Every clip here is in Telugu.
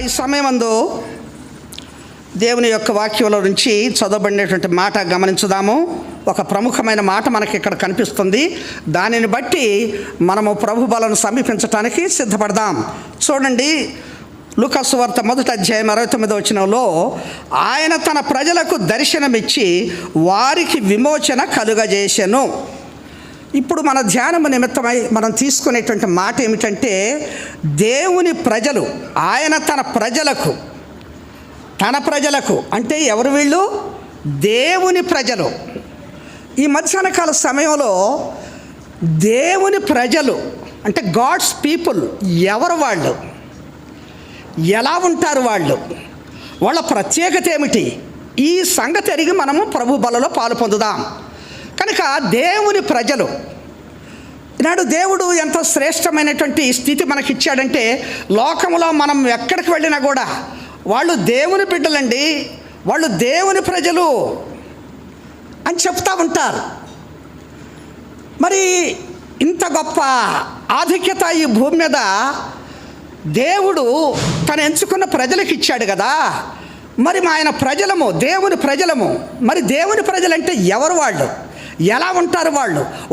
ఈ సమయమందు దేవుని యొక్క వాక్యంలో నుంచి చదవబడినటువంటి మాట గమనించుదాము. ఒక ప్రముఖమైన మాట మనకి ఇక్కడ కనిపిస్తుంది. దానిని బట్టి మనము ప్రభు బలను సమీపించటానికి సిద్ధపడదాం. చూడండి, లూకా సువార్త 1:69 ఆయన తన ప్రజలకు దర్శనమిచ్చి వారికి విమోచన కలుగజేసెను. ఇప్పుడు మన ధ్యానము నిమిత్తమై మనం తీసుకునేటువంటి మాట ఏమిటంటే, దేవుని ప్రజలు, ఆయన తన ప్రజలకు అంటే ఎవరు వీళ్ళు? దేవుని ప్రజలు. ఈ మధ్యాహ్న కాల సమయంలో దేవుని ప్రజలు అంటే గాడ్స్ పీపుల్ ఎవరు, వాళ్ళు ఎలా ఉంటారు, వాళ్ళ ప్రత్యేకత ఏమిటి, ఈ సంగతి ఎరిగి మనము ప్రభు బలలో పాలు పొందుదాం. కనుక దేవుని ప్రజలు, ఈనాడు దేవుడు ఎంత శ్రేష్టమైనటువంటి స్థితి మనకిచ్చాడంటే, లోకంలో మనం ఎక్కడికి వెళ్ళినా కూడా వాళ్ళు దేవుని బిడ్డలండి, వాళ్ళు దేవుని ప్రజలు అని చెప్తూ ఉంటారు. మరి ఇంత గొప్ప ఆధిక్యత ఈ భూమి మీద దేవుడు తను ఎంచుకున్న ప్రజలకు ఇచ్చాడు కదా. మరి ఆయన ప్రజలము, దేవుని ప్రజలము. మరి దేవుని ప్రజలంటే ఎవరు, వాళ్ళు ఎలా ఉంటారు,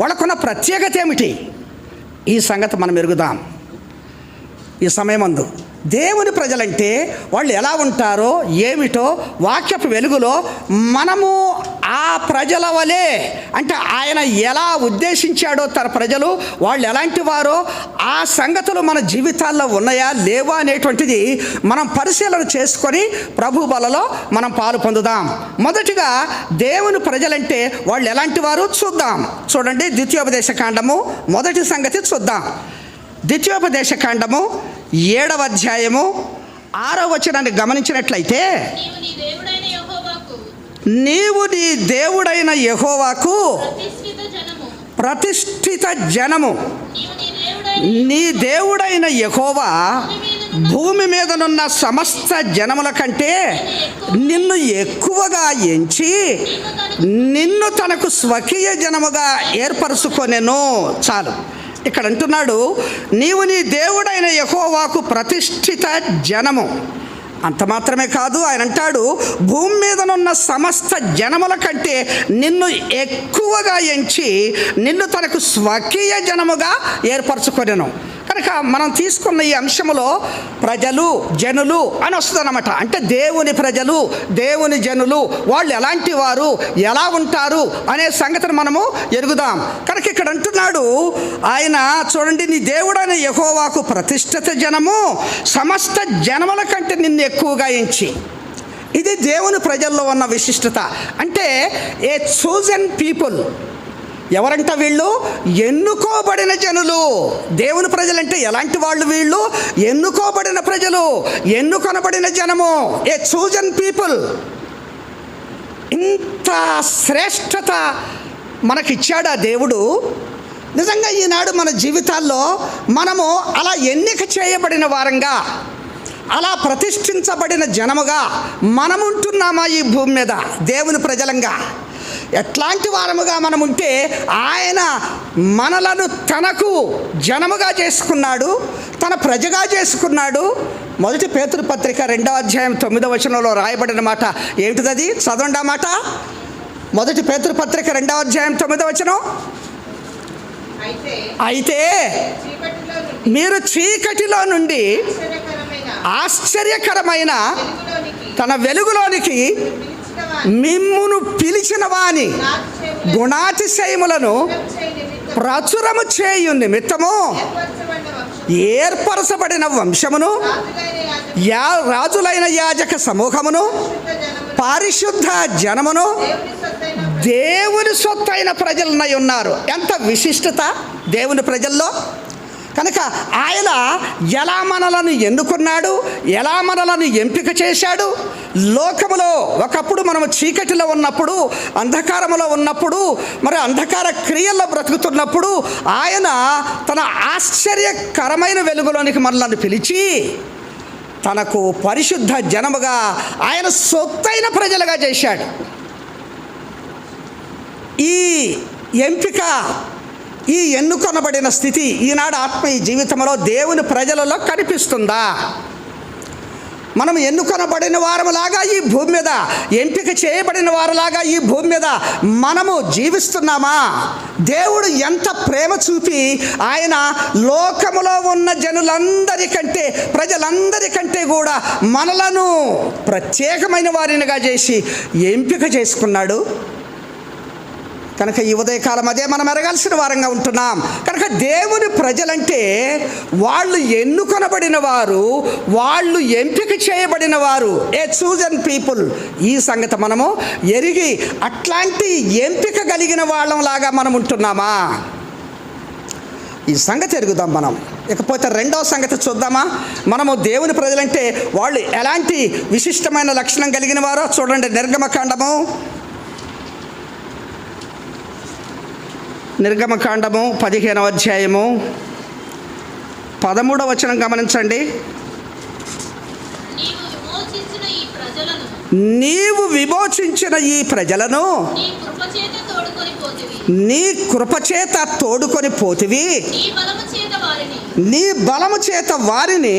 వాళ్ళకున్న ప్రత్యేకత ఏమిటి, ఈ సంగతి మనం ఎరుగుదాం. ఈ సమయమందు దేవుని ప్రజలంటే వాళ్ళు ఎలా ఉంటారో ఏమిటో వాక్యపు వెలుగులో మనము ఆ ప్రజల వలె, అంటే ఆయన ఎలా ఉద్దేశించాడో తన ప్రజలు వాళ్ళు ఎలాంటి వారో ఆ సంగతులు మన జీవితాల్లో ఉన్నాయా లేవా అనేటువంటిది మనం పరిశీలన చేసుకొని ప్రభు బలలో మనం పాలు పొందుదాం. మొదటిగా దేవుని ప్రజలంటే వాళ్ళు ఎలాంటి వారు చూద్దాం. చూడండి, ద్వితీయోపదేశ కాండము మొదటి సంగతి చూద్దాం. ద్వితీయోపదేశ కాండము 7వ అధ్యాయము 6వ వచనాన్ని గమనించినట్లయితే, నీవు నీ దేవుడైన యెహోవాకు ప్రతిష్ఠిత జనము. నీ దేవుడైన యెహోవా భూమి మీదనున్న సమస్త జనముల కంటే నిన్ను ఎక్కువగా ఎంచి నిన్ను తనకు స్వకీయ జనముగా ఏర్పరచుకొనెను. చాలు, ఇక్కడ అంటున్నాడు, నీవు నీ దేవుడైన యెహోవాకు ప్రతిష్ఠిత జనము. అంత మాత్రమే కాదు, ఆయన అంటాడు, భూమి మీదనున్న సమస్త జనముల కంటే నిన్ను ఎక్కువగా ఎంచి నిన్ను తనకు స్వకీయ జనముగా ఏర్పరచుకొనెను. కనుక మనం తీసుకున్న ఈ అంశంలో ప్రజలు, జనులు అని వస్తుందన్నమాట. అంటే దేవుని ప్రజలు, దేవుని జనులు, వాళ్ళు ఎలాంటి వారు, ఎలా ఉంటారు అనే సంగతిని మనము ఎరుగుదాం. కనుక ఇక్కడ అంటున్నాడు ఆయన, చూడండి, నీ దేవుడైన యెహోవాకు ప్రతిష్ఠిత జనము, సమస్త జనముల కంటే నిన్ను ఎక్కువగా ఎంచి. ఇది దేవుని ప్రజల్లో ఉన్న విశిష్టత. అంటే ఏ చోజన్ పీపుల్. ఎవరంట వీళ్ళు? ఎన్నుకోబడిన జనులు. దేవుని ప్రజలంటే ఎలాంటి వాళ్ళు? వీళ్ళు ఎన్నుకోబడిన ప్రజలు, ఎన్నుకొనబడిన జనము, ఏ చోజన్ పీపుల్. ఇంత శ్రేష్టత మనకిచ్చాడా దేవుడు? నిజంగా ఈనాడు మన జీవితాల్లో మనము అలా ఎన్నిక చేయబడిన వారంగా, అలా ప్రతిష్ఠించబడిన జనముగా మనముంటున్నామా ఈ భూమి మీద దేవుని ప్రజలంగా? ఎట్లాంటి వారముగా మనం ఉంటే ఆయన మనలను తనకు జనముగా చేసుకున్నాడు, తన ప్రజగా చేసుకున్నాడు. మొదటి పేతురు పత్రిక 2వ అధ్యాయం 9వ వచనంలో రాయబడిన మాట ఏమిటిది? చదవండి ఆ మాట. మొదటి పేతురు పత్రిక 2వ అధ్యాయం 9వ వచనం. అయితే మీరు చీకటిలో నుండి ఆశ్చర్యకరమైన తన వెలుగులోనికి మిమ్మును పిలిచిన వాని గుణాతిశయములను ప్రచురము చేయు నిమిత్తము ఏర్పరచబడిన వంశమును, రాజులైన యాజక సమూహమును, పరిశుద్ధ జనమును, దేవుని సొత్తైన ప్రజలనై ఉన్నారు. ఎంత విశిష్టత దేవుని ప్రజల్లో! కనుక ఆయన ఎలా మనలను ఎన్నుకున్నాడు, ఎలా మనలను ఎంపిక చేశాడు. లోకములో ఒకప్పుడు మనము చీకటిలో ఉన్నప్పుడు, అంధకారములో ఉన్నప్పుడు, మరి అంధకార క్రియల్లో బ్రతుకుతున్నప్పుడు ఆయన తన ఆశ్చర్యకరమైన వెలుగులోనికి మనల్ని పిలిచి తనకు పరిశుద్ధ జనముగా, ఆయన సొత్తైన ప్రజలుగా చేశాడు. ఈ ఎంపిక, ఈ ఎన్నుకొనబడిన స్థితి ఈనాడు ఆత్మీయ జీవితంలో దేవుని ప్రజలలో కనిపిస్తుందా? మనం ఎన్నుకొనబడిన వారములాగా ఈ భూమి మీద, ఎంపిక చేయబడిన వారులాగా ఈ భూమి మీద మనము జీవిస్తున్నామా? దేవుడు ఎంత ప్రేమ చూపి ఆయన లోకములో ఉన్న జనులందరికంటే, ప్రజలందరికంటే కూడా మనలను ప్రత్యేకమైన వారినిగా చేసి ఎంపిక చేసుకున్నాడు. కనుక ఈ ఉదయకాలం అదే మనం ఎరగాల్సిన వారంగా ఉంటున్నాం. కనుక దేవుని ప్రజలంటే వాళ్ళు ఎన్నుకొనబడిన వారు, వాళ్ళు ఎంపిక చేయబడిన వారు, ఏ చూజన్ పీపుల్. ఈ సంగతి మనము ఎరిగి అట్లాంటి ఎంపిక కలిగిన వాళ్ళంలాగా మనం ఉంటున్నామా? ఈ సంగతి ఎరుగుదాం మనం. ఇకపోతే రెండవ సంగతి చూద్దామా? మనము దేవుని ప్రజలంటే వాళ్ళు ఎలాంటి విశిష్టమైన లక్షణం కలిగిన వారో చూడండి. నిర్గమకాండము 15వ అధ్యాయము 13వ వచనం గమనించండి. నీవు విమోచించిన ఈ ప్రజలను నీ కృపచేత తోడుకొని పోతివి, నీ బలము చేత వారిని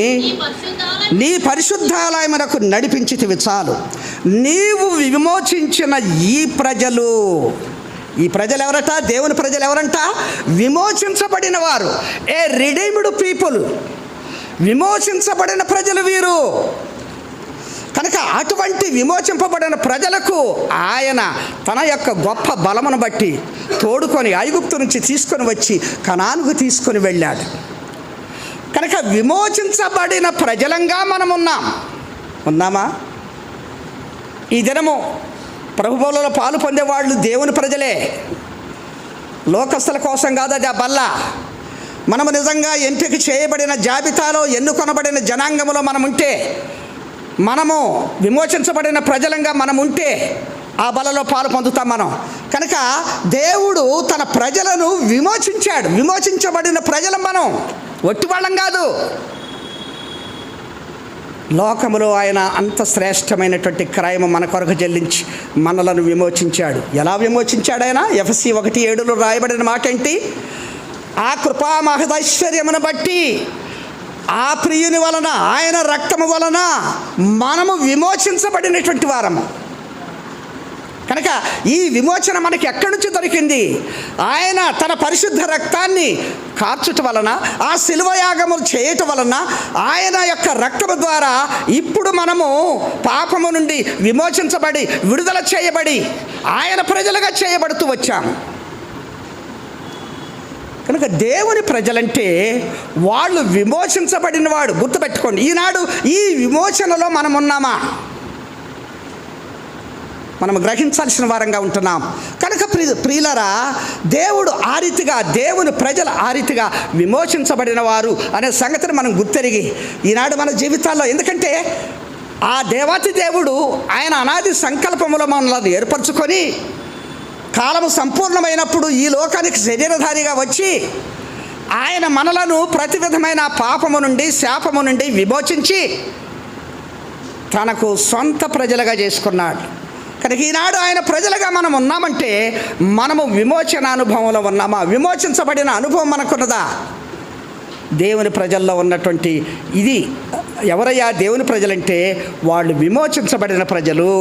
నీ పరిశుద్ధాలయమునకు నడిపించితివి చాలు. నీవు విమోచించిన ఈ ప్రజలు, ఈ ప్రజలు ఎవరట? దేవుని ప్రజలు ఎవరంట? విమోచించబడిన వారు, ఏ రిడీమ్డ్ పీపుల్. విమోచించబడిన ప్రజలు వీరు. కనుక అటువంటి విమోచింపబడిన ప్రజలకు ఆయన తన యొక్క గొప్ప బలమును బట్టి తోడుకొని ఐగుప్తు నుంచి తీసుకొని వచ్చి కనానుకు తీసుకొని వెళ్ళాడు. కనుక విమోచించబడిన ప్రజలంగా మనం ఉన్నామా? ఈ దినము ప్రభువులలో పాలు పొందేవాళ్ళు దేవుని ప్రజలే, లోకస్తుల కోసం కాదు అది ఆ బల్ల. మనము నిజంగా ఎంపిక చేయబడిన జాబితాలో, ఎన్నుకొనబడిన జనాంగంలో మనం ఉంటే, మనము విమోచించబడిన ప్రజలంగా మనం ఉంటే ఆ బలలో పాలు పొందుతాం మనం. కనుక దేవుడు తన ప్రజలను విమోచించాడు. విమోచించబడిన ప్రజలం మనం, ఒట్టి వాళ్ళం కాదు. లోకములో ఆయన అంత శ్రేష్టమైనటువంటి క్రయము మన కొరకు చెల్లించి మనలను విమోచించాడు. ఎలా విమోచించాడు ఆయన? ఎఫెసీ 1:7 రాయబడిన మాట ఏంటి? ఆ కృపా మహదైశ్వర్యమును బట్టి, ఆ ప్రియుని వలన, ఆయన రక్తము వలన మనము విమోచించబడినటువంటి వారము. కనుక ఈ విమోచన మనకి ఎక్కడి నుంచి దొరికింది? ఆయన తన పరిశుద్ధ రక్తాన్ని కార్చుట వలన, ఆ శిలువ యాగము చేయటం వలన, ఆయన యొక్క రక్తము ద్వారా ఇప్పుడు మనము పాపము నుండి విమోచించబడి, విడుదల చేయబడి, ఆయన ప్రజలుగా చేయబడుతూ వచ్చాము. కనుక దేవుని ప్రజలంటే వాళ్ళు విమోచించబడిన వాడు. గుర్తుపెట్టుకోండి, ఈనాడు ఈ విమోచనలో మనం ఉన్నామా? మనం గ్రహించాల్సిన వారంగా ఉంటున్నాం. కనుక ప్రియులరా, దేవుడు ఆ రీతిగా, దేవుని ప్రజలు ఆ రీతిగా విమోచించబడిన వారు అనే సంగతిని మనం గుర్తెరిగి ఈనాడు మన జీవితాల్లో, ఎందుకంటే ఆ దేవాతి దేవుడు ఆయన అనాది సంకల్పములో మనల్ని ఏర్పరచుకొని కాలము సంపూర్ణమైనప్పుడు ఈ లోకానికి శరీరధారిగా వచ్చి ఆయన మనలను ప్రతి విధమైన పాపము నుండి, శాపము నుండి విమోచించి తనకు సొంత ప్రజలుగా చేసుకున్నాడు. కనుక ఈనాడు ఆయన ప్రజలుగా మనం ఉన్నామంటే మనము విమోచన అనుభవంలో ఉన్నామా? విమోచించబడిన అనుభవం మనకున్నదా? దేవుని ప్రజల్లో ఉన్నటువంటి ఇది ఎవరయ్యా దేవుని ప్రజలంటే? వాళ్ళు విమోచించబడిన ప్రజలు.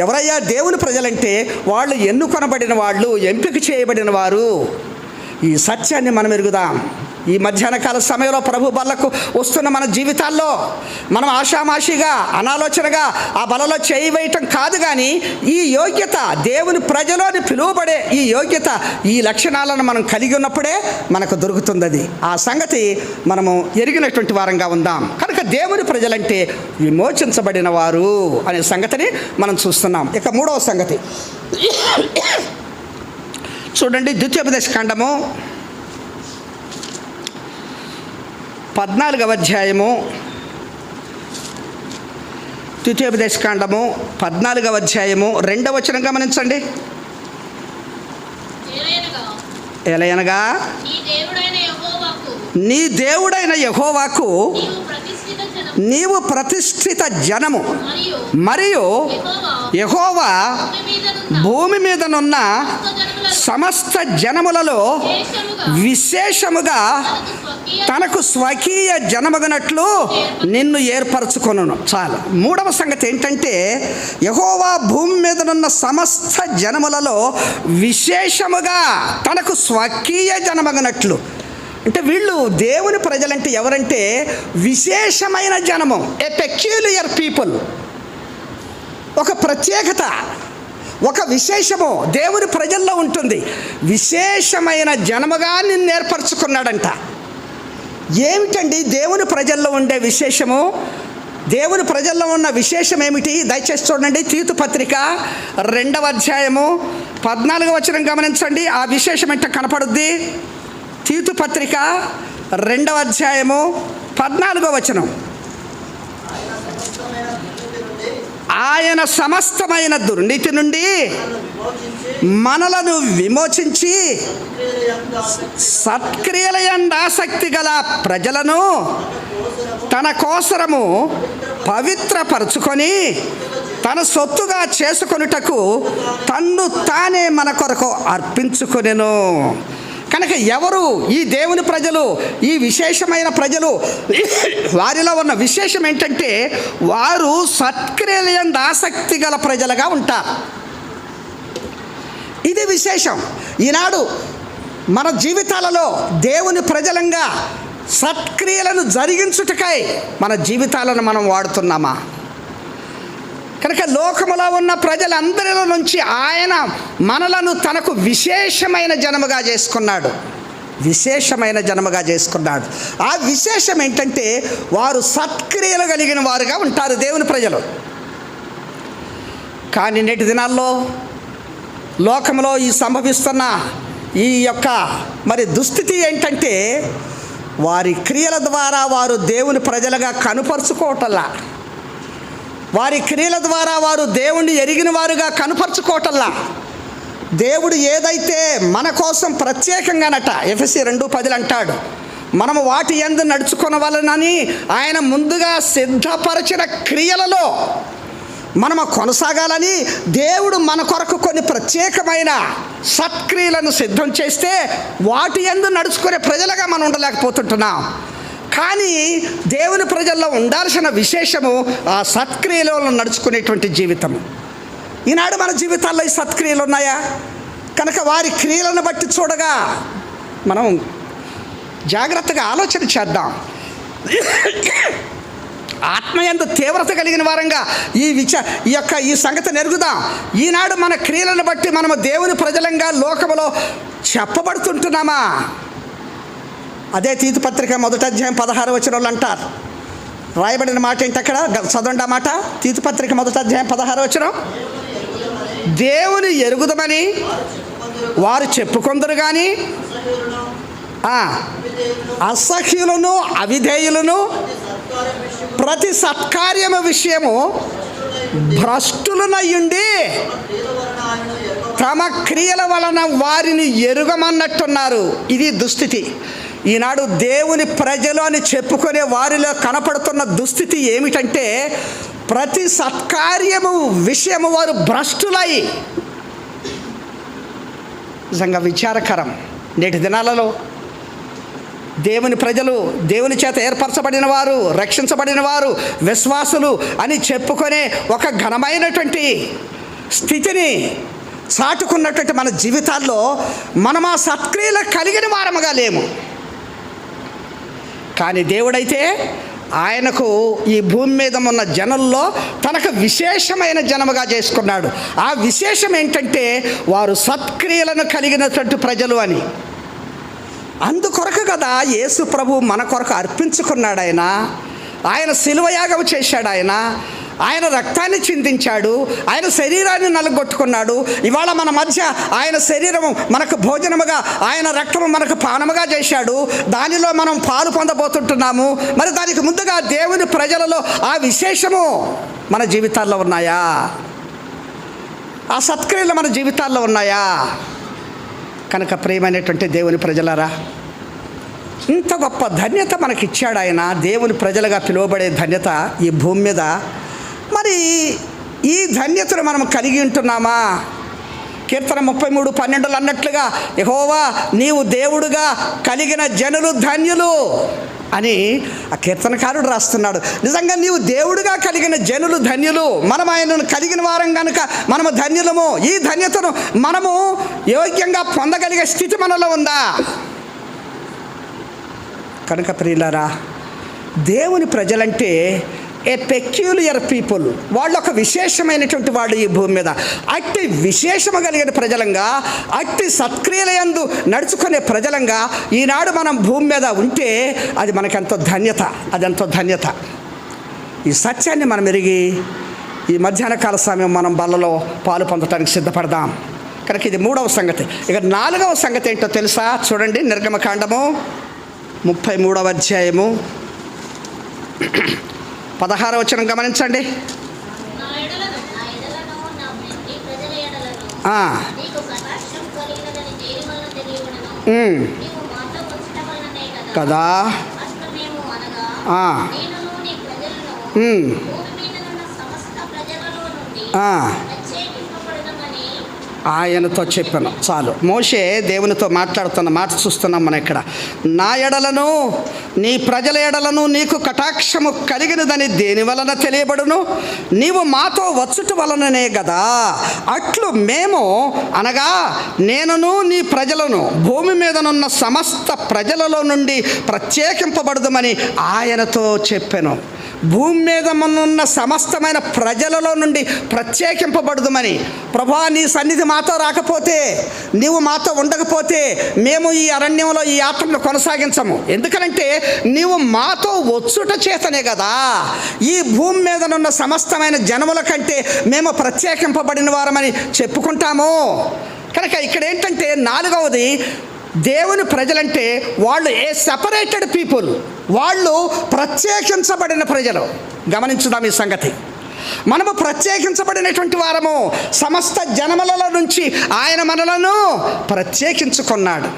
ఎవరయ్యా దేవుని ప్రజలంటే? వాళ్ళు ఎన్నుకొనబడిన వాళ్ళు, ఎంపిక చేయబడిన వారు. ఈ సత్యాన్ని మనం ఎరుగుదాం. ఈ మధ్యాహ్న కాల సమయంలో ప్రభు బల్లకు వస్తున్న మన జీవితాల్లో మనం ఆషామాషిగా, అనాలోచనగా ఆ బలలో చేయి వేయటం కాదు, కానీ ఈ యోగ్యత, దేవుని ప్రజలోని పిలువబడే ఈ యోగ్యత, ఈ లక్షణాలను మనం కలిగి ఉన్నప్పుడే మనకు దొరుకుతుంది. అది ఆ సంగతి మనము ఎరిగినటువంటి వారంగా ఉందాం. కనుక దేవుని ప్రజలంటే విమోచించబడిన వారు అనే సంగతిని మనం చూస్తున్నాం. ఇక మూడవ సంగతి చూడండి. ద్వితీయోపదేశకాండము 14వ అధ్యాయము, ద్వితీయోపదేశకాండము 14వ అధ్యాయము 2వ వచనం గమనించండి. ఎలయనగా నీ దేవుడైన యెహోవాకు నీవు ప్రతిష్ఠిత జనము, మరియు యెహోవా భూమి మీదనున్న సమస్త జనములలో విశేషముగా తనకు స్వకీయ జనమగనట్లు నిన్ను ఏర్పరచుకొనును. చాలు. మూడవ సంగతి ఏంటంటే, యెహోవా భూమి మీదనున్న సమస్త జనములలో విశేషముగా తనకు స్వకీయ జనమగనట్లు. అంటే వీళ్ళు దేవుని ప్రజలంటే ఎవరంటే విశేషమైన జనము, ఏ పెక్యూలియర్ పీపుల్. ఒక ప్రత్యేకత, ఒక విశేషము దేవుని ప్రజల్లో ఉంటుంది. విశేషమైన జనముగా నిన్ను ఏర్పరచుకున్నాడంట. ఏమిటండి దేవుని ప్రజల్లో ఉండే విశేషము? దేవుని ప్రజల్లో ఉన్న విశేషం ఏమిటి? దయచేసి చూడండి. తీతు పత్రిక 2వ అధ్యాయము 14వ వచనం గమనించండి. ఆ విశేషం ఏంటో కనపడుద్ది. తీతు పత్రిక 2వ అధ్యాయము 14వ వచనం. ఆయన సమస్తమైన దుర్నీతి నుండి మనలను విమోచించి సత్క్రియల యందు ఆసక్తి గల ప్రజలను తన కోసరము పవిత్రపరచుకొని తన సొత్తుగా చేసుకొనుటకు తన్ను తానే మన కొరకు అర్పించుకొనెను. కనుక ఎవరు ఈ దేవుని ప్రజలు, ఈ విశేషమైన ప్రజలు? వారిలో ఉన్న విశేషం ఏంటంటే వారు సత్క్రియల యందు ఆసక్తి గల ప్రజలుగా ఉంటారు. ఇది విశేషం. ఈనాడు మన జీవితాలలో దేవుని ప్రజలంగా సత్క్రియలను జరిగించుటకై మన జీవితాలను మనం వాడుతున్నామా? కనుక లోకములో ఉన్న ప్రజలందరిలో నుంచి ఆయన మనలను తనకు విశేషమైన జనముగా చేసుకున్నాడు. విశేషమైన జనముగా చేసుకున్నాడు. ఆ విశేషం ఏంటంటే వారు సత్క్రియలు కలిగిన వారుగా ఉంటారు దేవుని ప్రజలు. కానీ నేటి దినాల్లో లోకంలో ఈ సంభవిస్తున్న ఈ యొక్క దుస్థితి ఏంటంటే వారి క్రియల ద్వారా వారు దేవుని ప్రజలుగా కనుపరుచుకోవటల్లా, వారి క్రియల ద్వారా వారు దేవుణ్ణి ఎరిగిన వారుగా కనుపరుచుకోవటల్లా. దేవుడు ఏదైతే మన కోసం ప్రత్యేకంగానట ఎఫెసీ 2:10 అంటాడు, మనము వాటి యందు నడుచుకొనవలెనని ఆయన ముందుగా సిద్ధపరచిన క్రియలలో మనము కొనసాగాలని దేవుడు మన కొరకు కొన్ని ప్రత్యేకమైన సత్క్రియలను సిద్ధం చేస్తే వాటి యందు నడుచుకునే ప్రజలుగా మనం ఉండలేకపోతుంటున్నాం. కానీ దేవుని ప్రజల్లో ఉండాల్సిన విశేషము ఆ సత్క్రియలలో నడుచుకునేటువంటి జీవితము. ఈనాడు మన జీవితాల్లో ఈ సత్క్రియలు ఉన్నాయా? కనుక వారి క్రియలను బట్టి చూడగా మనం జాగ్రత్తగా ఆలోచన చేద్దాం. ఆత్మయందు తీవ్రత కలిగిన వారంగా ఈ సంగతిని ఎరుగుదాం. ఈనాడు మన క్రియలను బట్టి మనము దేవుని ప్రజలంగా లోకములో చెప్పబడుతుంటున్నామా? అదే తీతు పత్రిక 1వ అధ్యాయం 16వ వచనంలో అంటారు, రాయబడిన మాట ఏంటి అక్కడ? చదవండి ఆ మాట. తీతు పత్రిక 1వ అధ్యాయం 16వ వచనం. దేవుని ఎరుగుదమని వారు చెప్పుకొందరు కానీ అసహ్యులను అవిధేయులను ప్రతి సత్కార్యము విషయము భ్రష్టులనయ్యుండి తమ క్రియల వలన వారిని ఎరుగమన్నట్టున్నారు. ఇది దుస్థితి. ఈనాడు దేవుని ప్రజలు అని చెప్పుకునే వారిలో కనపడుతున్న దుస్థితి ఏమిటంటే ప్రతి సత్కార్యము విషయము వారు భ్రష్టులై. నిజంగా విచారకరం. నేటి దినాలలో దేవుని ప్రజలు, దేవుని చేత ఏర్పరచబడిన వారు, రక్షించబడిన వారు, విశ్వాసులు అని చెప్పుకునే ఒక ఘనమైనటువంటి స్థితిని చాటుకున్నటువంటి మన జీవితాల్లో మనం ఆ సత్క్రియలు కలిగిన వారముగా లేము. కానీ దేవుడైతే ఆయనకు ఈ భూమి మీద ఉన్న జనుల్లో తనకు విశేషమైన జనముగా చేసుకున్నాడు. ఆ విశేషం ఏంటంటే వారు సత్క్రియలను కలిగినటువంటి ప్రజలు అని. అందుకొరకు కదా యేసు ప్రభు మన కొరకు అర్పించుకున్నాడు. ఆయన శిలువ యాగం చేశాడు. ఆయన రక్తాన్ని చిందించాడు. ఆయన శరీరాన్ని నలగొట్టుకున్నాడు. ఇవాళ మన మధ్య ఆయన శరీరము మనకు భోజనముగా, ఆయన రక్తము మనకు పానముగా చేశాడు. దానిలో మనం పాలు పొందబోతుంటున్నాము. మరి దానికి ముందుగా దేవుని ప్రజలలో ఆ విశేషము మన జీవితాల్లో ఉన్నాయా? ఆ సత్క్రియలు మన జీవితాల్లో ఉన్నాయా? కనుక ప్రియమైనటువంటి దేవుని ప్రజలారా, ఇంత గొప్ప ధన్యత మనకిచ్చాడు ఆయన. దేవుని ప్రజలుగా పిలువబడే ధన్యత ఈ భూమి మీద. మరి ఈ ధన్యతను మనం కలిగి ఉంటున్నామా? కీర్తన 33:12 అన్నట్లుగా, యెహోవా నీవు దేవుడుగా కలిగిన జనులు ధన్యులు అని ఆ కీర్తనకారుడు రాస్తున్నాడు. నిజంగా నీవు దేవుడుగా కలిగిన జనులు ధన్యులు. మనం ఆయనను కలిగిన వారం కనుక మనము ధన్యులము. ఈ ధన్యతను మనము యోగ్యంగా పొందగలిగే స్థితి మనలో ఉందా? కనుక ప్రియులారా, దేవుని ప్రజలంటే ఏ పెక్యూలియర్ పీపుల్. వాళ్ళు ఒక విశేషమైనటువంటి వాళ్ళు ఈ భూమి మీద. అట్టి విశేషము కలిగిన ప్రజలంగా, అట్టి సత్క్రియలయందు నడుచుకునే ప్రజలంగా ఈనాడు మనం భూమి మీద ఉంటే అది మనకెంతో ధన్యత, అదెంతో ధన్యత. ఈ సత్యాన్ని మనం ఎరిగి ఈ మధ్యాహ్న కాల సమయం మనం బల్లలో పాలు పొందటానికి సిద్ధపడదాం. కనుక ఇది 3వ సంగతి. ఇక 4వ సంగతి ఏంటో తెలుసా? చూడండి, నిర్గమకాండము 33వ అధ్యాయము 16వ వచనం గమనించండి. కదా ఆయనతో చెప్పాను. చాలు. మోషే దేవునితో మాట్లాడుతున్న మాట చూస్తున్నాం మనం ఇక్కడ. నా ఎడలను నీ ప్రజల ఎడలను నీకు కటాక్షము కలిగినదని దేని వలన తెలియబడును? నీవు మాతో వచ్చుట వలననే కదా. అట్లు మేము అనగా నేనును నీ ప్రజలను భూమి మీదనున్న సమస్త ప్రజలలో నుండి ప్రత్యేకింపబడదుమని ఆయనతో చెప్పాను. భూమి మీద ఉన్న సమస్తమైన ప్రజలలో నుండి ప్రత్యేకింపబడదుమని. ప్రభువా, నీ సన్నిధి మాతో రాకపోతే, నీవు మాతో ఉండకపోతే మేము ఈ అరణ్యంలో ఈ యాత్రను కొనసాగించము. ఎందుకనంటే నీవు మాతో వచ్చుట చేతనే కదా ఈ భూమి మీదనున్న సమస్తమైన జనముల కంటే మేము ప్రత్యేకింపబడిన వారమని చెప్పుకుంటాము. కనుక ఇక్కడ ఏంటంటే 4వది, దేవుని ప్రజలంటే వాళ్ళు ఏ సెపరేటెడ్ పీపుల్, వాళ్ళు ప్రత్యేకించబడిన ప్రజలు. గమనించుదాం ఈ సంగతి. మనము ప్రత్యేకించబడినటువంటి వారము. సమస్త జనములలో నుంచి ఆయన మనలను ప్రత్యేకించుకున్నాడు.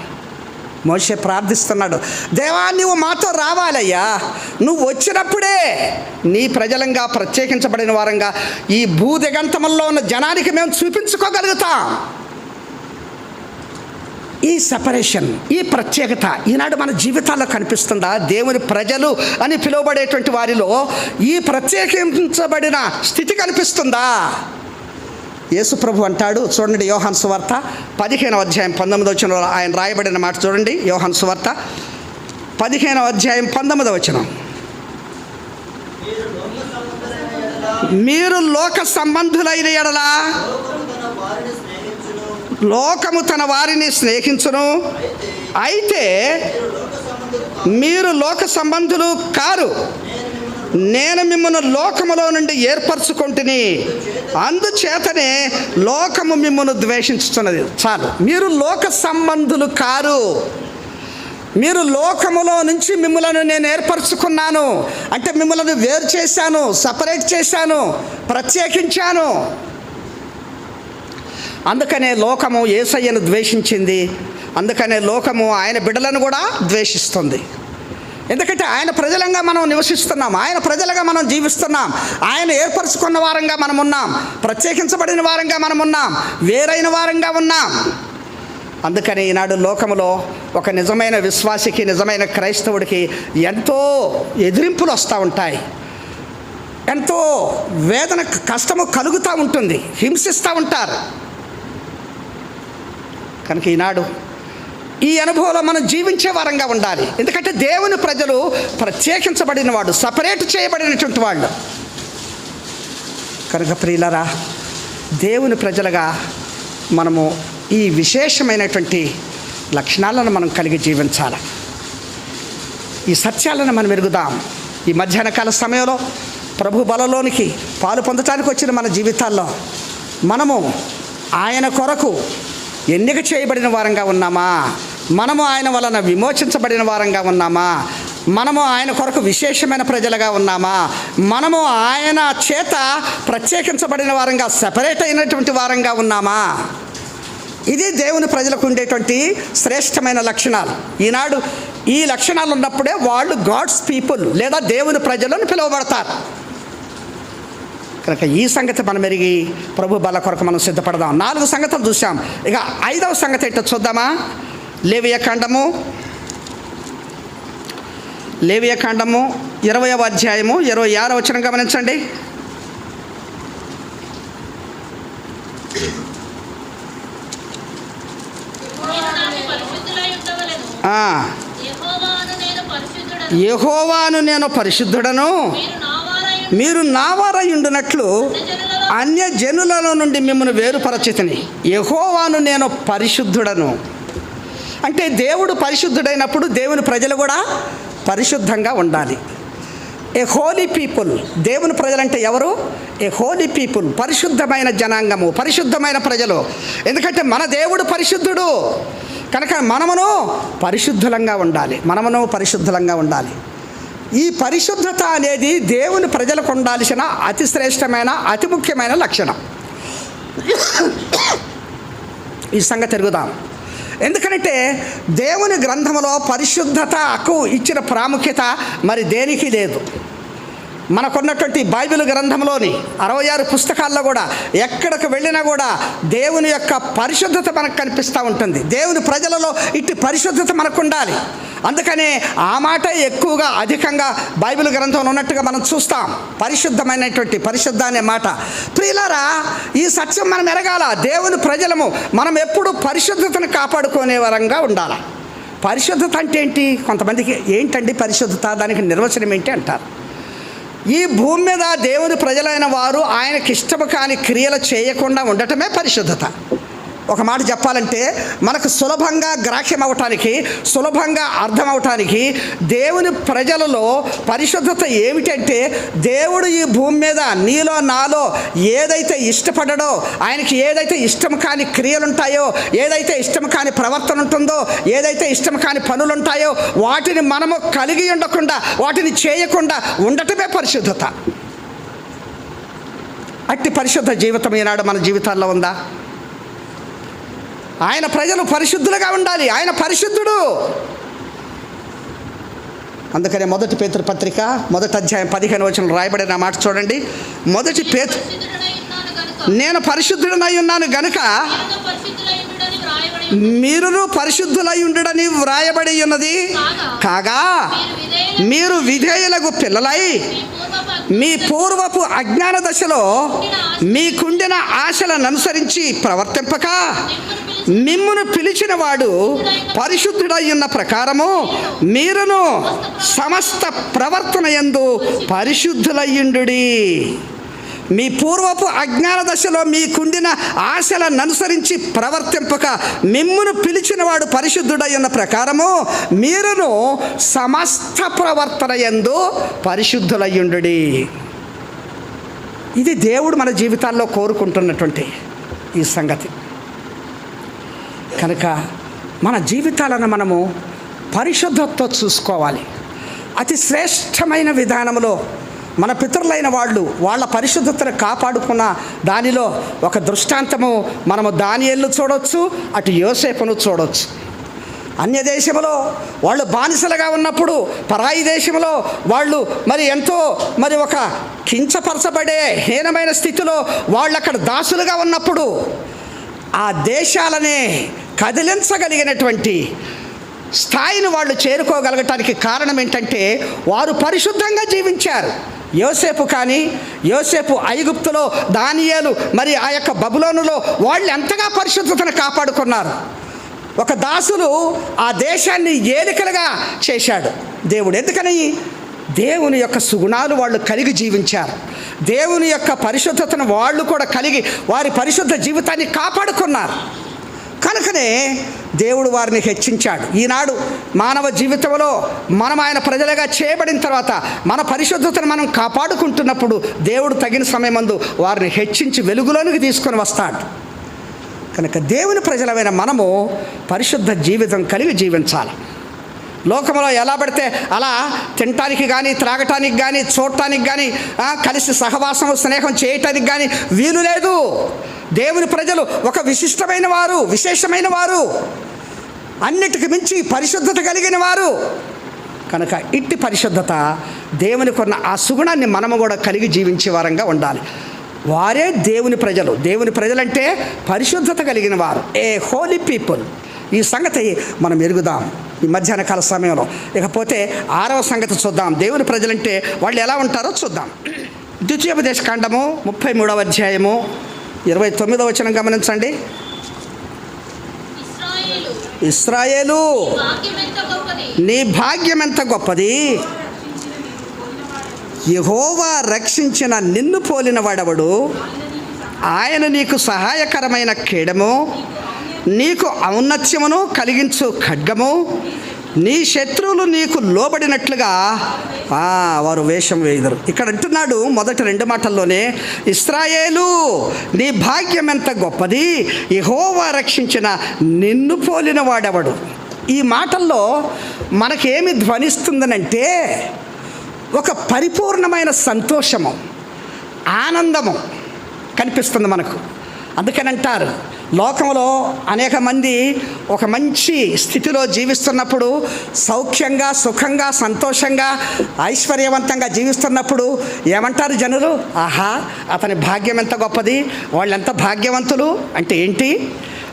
మోషే ప్రార్థిస్తున్నాడు, దేవా నువ్వు మాతో రావాలయ్యా. నువ్వు వచ్చినప్పుడే నీ ప్రజలంగా ప్రత్యేకించబడిన వారంగా ఈ భూదిగంతముల్లో ఉన్న జనానికి మేము చూపించుకోగలుగుతాం. ఈ సెపరేషన్, ఈ ప్రత్యేకత ఈనాడు మన జీవితాల్లో కనిపిస్తుందా? దేవుని ప్రజలు అని పిలువబడేటువంటి వారిలో ఈ ప్రత్యేకించబడిన స్థితి కనిపిస్తుందా? యేసు ప్రభు అంటాడు, చూడండి, యోహాను సువార్త 15వ అధ్యాయం 19వ వచనంలో ఆయన రాయబడిన మాట చూడండి. యోహాను సువార్త 15వ అధ్యాయం 19వ వచనం. మీరు లోక సంబంధులైన ఎడల లోకము తన వారిని స్నేహించును, అయితే మీరు లోక సంబంధులు కారు. నేను మిమ్మల్ని లోకములో నుండి ఏర్పరచుకుంటుని, అందుచేతనే లోకము మిమ్మల్ని ద్వేషించుతున్నది. చాలు. మీరు లోక సంబంధులు కారు. మీరు లోకములో నుంచి మిమ్మల్ని నేను ఏర్పరచుకున్నాను అంటే మిమ్మల్ని వేరు చేశాను, సపరేట్ చేశాను, ప్రత్యేకించాను. అందుకనే లోకము యేసయ్యను ద్వేషించింది. అందుకనే లోకము ఆయన బిడ్డలను కూడా ద్వేషిస్తుంది. ఎందుకంటే ఆయన ప్రజలంగా మనం నివసిస్తున్నాం, ఆయన ప్రజలుగా మనం జీవిస్తున్నాం, ఆయన ఏర్పరచుకున్న వారంగా మనం ఉన్నాం, ప్రత్యేకించబడిన వారంగా మనం ఉన్నాం, వేరైన వారంగా ఉన్నాం. అందుకని ఈనాడు లోకములో ఒక నిజమైన విశ్వాసికి, నిజమైన క్రైస్తవుడికి ఎంతో ఎదిరింపులు వస్తూ ఉంటాయి, ఎంతో వేదన, కష్టము కలుగుతూ ఉంటుంది, హింసిస్తూ ఉంటారు. కనుక ఈనాడు ఈ అనుభవంలో మనం జీవించే వారంగా ఉండాలి. ఎందుకంటే దేవుని ప్రజలు ప్రత్యేకించబడిన వాడు, సపరేట్ చేయబడినటువంటి వాళ్ళు. కనుక ప్రియులరా, దేవుని ప్రజలుగా మనము ఈ విశేషమైనటువంటి లక్షణాలను మనం కలిగి జీవించాలి. ఈ సత్యాలను మనం ఎరుగుదాం. ఈ మధ్యాహ్న కాల సమయంలో ప్రభు బలలోనికి పాలు పొందటానికి వచ్చిన మన జీవితాల్లో మనము ఆయన కొరకు ఎన్నిక చేయబడిన వారంగా ఉన్నామా? మనము ఆయన వలన విమోచించబడిన వారంగా ఉన్నామా? మనము ఆయన కొరకు విశేషమైన ప్రజలుగా ఉన్నామా? మనము ఆయన చేత ప్రత్యేకించబడిన వారంగా, సెపరేట్ అయినటువంటి వారంగా ఉన్నామా? ఇది దేవుని ప్రజలకు ఉండేటువంటి శ్రేష్టమైన లక్షణాలు. ఈనాడు ఈ లక్షణాలు ఉన్నప్పుడే వాళ్ళు గాడ్స్ పీపుల్ లేదా దేవుని ప్రజలను పిలువబడతారు. కనుక ఈ సంగతి మనం ఎరిగి ప్రభు బల కొరకు మనం సిద్ధపడదాం. 4 సంగతులు చూసాం. ఇక 5వ సంగతి ఏంటో చూద్దామా? లేవియకాండము 20వ అధ్యాయము 26వ వచనం గమనించండి. యెహోవాను నేను పరిశుద్ధుడను, మీరు నా వారయుండునట్లు అన్యజనులలో నుండి మిమ్మల్ని వేరుపరచితిని. యెహోవాను నేను పరిశుద్ధుడను అంటే దేవుడు పరిశుద్ధుడైనప్పుడు దేవుని ప్రజలు కూడా పరిశుద్ధంగా ఉండాలి. ఏ హోలీ పీపుల్, దేవుని ప్రజలంటే ఎవరు? ఏ హోలీ పీపుల్, పరిశుద్ధమైన జనాంగము, పరిశుద్ధమైన ప్రజలు. ఎందుకంటే మన దేవుడు పరిశుద్ధుడు కనుక మనమును పరిశుద్ధులంగా ఉండాలి. ఈ పరిశుద్ధత అనేది దేవుని ప్రజలకు ఉండాల్సిన అతి శ్రేష్టమైన అతి ముఖ్యమైన లక్షణం. ఈ సంగతి తిరుగుదాం. ఎందుకంటే దేవుని గ్రంథంలో పరిశుద్ధతకు ఇచ్చిన ప్రాముఖ్యత మరి దేనికి లేదు. మనకున్నటువంటి బైబిల్ గ్రంథంలోని 66 పుస్తకాల్లో కూడా ఎక్కడికి వెళ్ళినా కూడా దేవుని యొక్క పరిశుద్ధత మనకు కనిపిస్తూ ఉంటుంది. దేవుని ప్రజలలో ఇట్టి పరిశుద్ధత మనకు ఉండాలి. అందుకనే ఆ మాట ఎక్కువగా అధికంగా బైబిల్ గ్రంథంలో ఉన్నట్టుగా మనం చూస్తాం. పరిశుద్ధమైనటువంటి పరిశుద్ధ అనే మాట. ప్రియులారా, ఈ సత్యం మనం ఎరగాల. దేవుని ప్రజలము మనం ఎప్పుడు పరిశుద్ధతను కాపాడుకునే వరంగా ఉండాలి. పరిశుద్ధత అంటే ఏంటి? కొంతమందికి ఏంటండి పరిశుద్ధత, దానికి నిర్వచనం ఏంటి అంటారు. ఈ భూమి మీద దేవుని ప్రజలైన వారు ఆయనకి ఇష్టము కాని క్రియలు చేయకుండా ఉండటమే పరిశుద్ధత. ఒక మాట చెప్పాలంటే మనకు సులభంగా గ్రాహ్యం అవటానికి, సులభంగా అర్థం అవటానికి దేవుని ప్రజలలో పరిశుద్ధత ఏమిటంటే, దేవుడు ఈ భూమి మీద నీలో నాలో ఏదైతే ఇష్టపడడో, ఆయనకి ఏదైతే ఇష్టం కాని క్రియలుంటాయో, ఏదైతే ఇష్టం కాని ప్రవర్తన ఉంటుందో, ఏదైతే ఇష్టం కాని పనులుంటాయో వాటిని మనము కలిగి ఉండకుండా, వాటిని చేయకుండా ఉండటమే పరిశుద్ధత. అట్టి పరిశుద్ధ జీవితం ఈనాడు మన జీవితాల్లో ఉందా? ఆయన ప్రజలు పరిశుద్ధులుగా ఉండాలి. ఆయన పరిశుద్ధుడు. అందుకనే 1 పేతురు పత్రిక 1వ అధ్యాయం 15వ వచనం రాయబడిన మాట చూడండి. 1 పేతురు, నేను పరిశుద్ధుడనై ఉన్నాను గనుక మీరును పరిశుద్ధులై ఉండుడని వ్రాయబడి ఉన్నది కాగా, మీరు విధేయులకు పిల్లలై మీ పూర్వపు అజ్ఞాన దశలో మీకుండిన ఆశలను అనుసరించి ప్రవర్తింపక, మిమ్మును పిలిచిన వాడు పరిశుద్ధుడై ఉన్న ప్రకారము మీరును సమస్త ప్రవర్తన యందు పరిశుద్ధులయ్యుండుడి. మీ పూర్వపు అజ్ఞాన దశలో మీకుండిన ఆశలను అనుసరించి ప్రవర్తింపక, మిమ్మును పిలిచిన వాడు పరిశుద్ధుడై ఉన్న ప్రకారము మీరును సమస్త ప్రవర్తన యందు పరిశుద్ధులయ్యుండుడి. ఇది దేవుడు మన జీవితాల్లో కోరుకుంటున్నటువంటి ఈ సంగతి. కనుక మన జీవితాలను మనము పరిశుద్ధతతో చూసుకోవాలి. అతి శ్రేష్టమైన విధానంలో మన పితరులైన వాళ్ళ పరిశుద్ధతను కాపాడుకున్న దానిలో ఒక దృష్టాంతము మనము దానియేలును చూడవచ్చు, అటు యోసేపును చూడవచ్చు. అన్య దేశంలో వాళ్ళు బానిసలుగా ఉన్నప్పుడు, పరాయి దేశంలో వాళ్ళు మరి ఎంతో మరి ఒక కించపరచబడే హీనమైన స్థితిలో వాళ్ళు అక్కడ దాసులుగా ఉన్నప్పుడు ఆ దేశాలనే కదిలించగలిగినటువంటి స్థాయిని వాళ్ళు చేరుకోగలగటానికి కారణం ఏంటంటే వారు పరిశుద్ధంగా జీవించారు. యోసేపు ఐగుప్తులో, దానియేలు మరి ఆ యొక్క బబులోనులో వాళ్ళు ఎంతగా పరిశుద్ధతను కాపాడుకున్నారు. ఒక దాసులు ఆ దేశాన్ని ఏలికలుగా చేశాడు దేవుడు. ఎందుకని? దేవుని యొక్క సుగుణాలు వాళ్ళు కలిగి జీవించారు. దేవుని యొక్క పరిశుద్ధతను వాళ్ళు కూడా కలిగి వారి పరిశుద్ధ జీవితాన్ని కాపాడుకున్నారు. కనుకనే దేవుడు వారిని హెచ్చించాడు. ఈనాడు మానవ జీవితంలో మనం ఆయన ప్రజలుగా చేయబడిన తర్వాత మన పరిశుద్ధతను మనం కాపాడుకుంటున్నప్పుడు దేవుడు తగిన సమయమందు వారిని హెచ్చించి వెలుగులోనికి తీసుకొని వస్తాడు. కనుక దేవుని ప్రజలమైన మనము పరిశుద్ధ జీవితం కలిగి జీవించాలి. లోకంలో ఎలా పడితే అలా తినటానికి కానీ, త్రాగటానికి కానీ, చూడటానికి కానీ, కలిసి సహవాసం స్నేహం చేయటానికి కానీ వీలు లేదు. దేవుని ప్రజలు ఒక విశిష్టమైన వారు, విశేషమైన వారు, అన్నిటికి మించి పరిశుద్ధత కలిగిన వారు. కనుక ఇట్టి పరిశుద్ధత దేవునికి ఉన్న ఆ సుగుణాన్ని మనము కూడా కలిగి జీవించే వారంగా ఉండాలి. వారే దేవుని ప్రజలు. దేవుని ప్రజలంటే పరిశుద్ధత కలిగిన వారు, ఏ హోలీ పీపుల్. ఈ సంగతి మనం ఎరుగుదాం ఈ మధ్యాహ్న కాల సమయంలో. ఇకపోతే 6వ సంగతి చూద్దాం. దేవుని ప్రజలంటే వాళ్ళు ఎలా ఉంటారో చూద్దాం. ద్వితీయోపదేశ కాండము 33వ అధ్యాయము 29వ వచనం గమనించండి. ఇశ్రాయేలు, నీ భాగ్యం ఎంత గొప్పది, యెహోవా రక్షించిన నిన్ను పోలిన వాడెవడు, ఆయన నీకు సహాయకరమైన కేడము, నీకు ఔన్నత్యమును కలిగించు ఖడ్గము, నీ శత్రువులు నీకు లోబడినట్లుగా వారు వేషం వేయుదురు. ఇక్కడ అంటున్నాడు మొదటి 2 మాటల్లోనే, ఇశ్రాయేలు నీ భాగ్యం ఎంత గొప్పది, యెహోవా రక్షించిన నిన్ను పోలిన వాడెవడు. ఈ మాటల్లో మనకేమి ధ్వనిస్తుందనంటే ఒక పరిపూర్ణమైన సంతోషము, ఆనందము కనిపిస్తుంది మనకు. అందుకని అంటారు, లోకంలో అనేక మంది ఒక మంచి స్థితిలో జీవిస్తున్నప్పుడు, సౌఖ్యంగా, సుఖంగా, సంతోషంగా, ఐశ్వర్యవంతంగా జీవిస్తున్నప్పుడు ఏమంటారు జనులు? ఆహా, అతని భాగ్యం ఎంత గొప్పది, వాళ్ళు ఎంత భాగ్యవంతులు. అంటే ఏంటి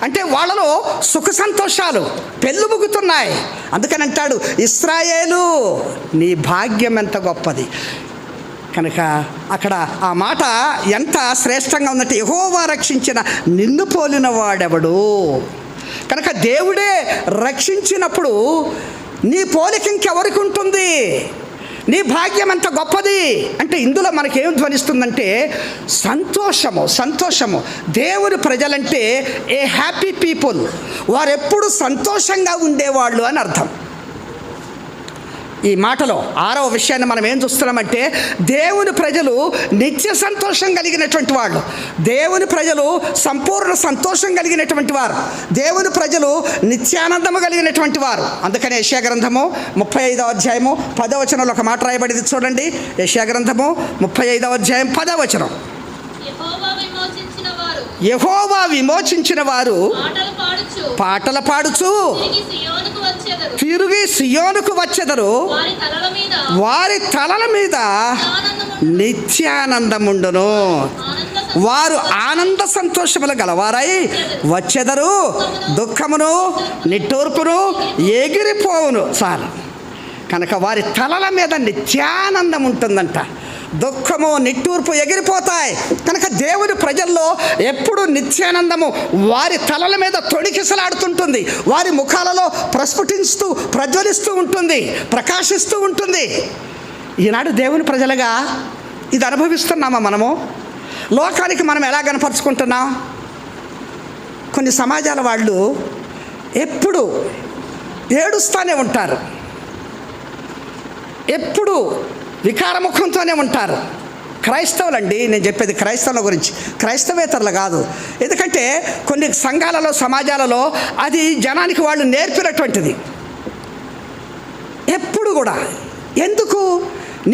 అంటే వాళ్ళలో సుఖ సంతోషాలు పెళ్ళుబుకుతున్నాయి. అందుకని అంటాడు, ఇశ్రాయేలు నీ భాగ్యం ఎంత గొప్పది. కనుక అక్కడ ఆ మాట ఎంత శ్రేష్టంగా ఉందంటే, యెహోవా రక్షించిన నిన్ను పోలిన వాడెవడు. కనుక దేవుడే రక్షించినప్పుడు నీ పోలిక ఇంకెవరికి ఉంటుంది? నీ భాగ్యం ఎంత గొప్పది అంటే ఇందులో మనకేం ధ్వనిస్తుందంటే సంతోషము. దేవుని ప్రజలంటే ఏ హ్యాపీ పీపుల్, వారెప్పుడు సంతోషంగా ఉండేవాళ్ళు అని అర్థం. ఈ మాటలో 6వ విషయాన్ని మనం ఏం చూస్తున్నామంటే, దేవుని ప్రజలు నిత్య సంతోషం కలిగినటువంటి వాళ్ళు, దేవుని ప్రజలు సంపూర్ణ సంతోషం కలిగినటువంటి వారు, దేవుని ప్రజలు నిత్యానందము కలిగినటువంటి వారు. అందుకని యెషయా గ్రంథము 35వ అధ్యాయము 10వ వచనంలో ఒక మాట రాయబడింది చూడండి. యెషయా గ్రంథము 35వ అధ్యాయం 10వ వచనం, యెహోవా విమోచించిన వారు పాటలు పాడుచు తిరిగి సియోనుకు వచ్చెదరు, వారి తలల మీద నిత్యానందముండును, వారు ఆనంద సంతోషములు గలవారై వచ్చెదరు, దుఃఖమును నిట్టూర్పును ఎగిరిపోవును. సార్ కనుక వారి తలల మీద నిత్యానందం ఉంటుందంట, దుఃఖము నిట్టూర్పు ఎగిరిపోతాయి. కనుక దేవుని ప్రజల్లో ఎప్పుడు నిత్యానందము వారి తలల మీద తొడికిసలాడుతుంటుంది, వారి ముఖాలలో ప్రస్ఫుటిస్తూ ప్రజ్వలిస్తూ ఉంటుంది, ప్రకాశిస్తూ ఉంటుంది. ఈనాడు దేవుని ప్రజలుగా ఇది అనుభవిస్తున్నామా మనము? లోకానికి మనం ఎలా కనపరుచుకుంటున్నాం? కొన్ని సమాజాల వాళ్ళు ఎప్పుడు ఏడుస్తూనే ఉంటారు, ఎప్పుడు వికారముఖంతోనే ఉంటారు. క్రైస్తవులండి, నేను చెప్పేది క్రైస్తవుల గురించి, క్రైస్తవేతరులు కాదు. ఎందుకంటే కొన్ని సంఘాలలో, సమాజాలలో అది జనానికి వాళ్ళు నేర్పినటువంటిది. ఎప్పుడు కూడా ఎందుకు?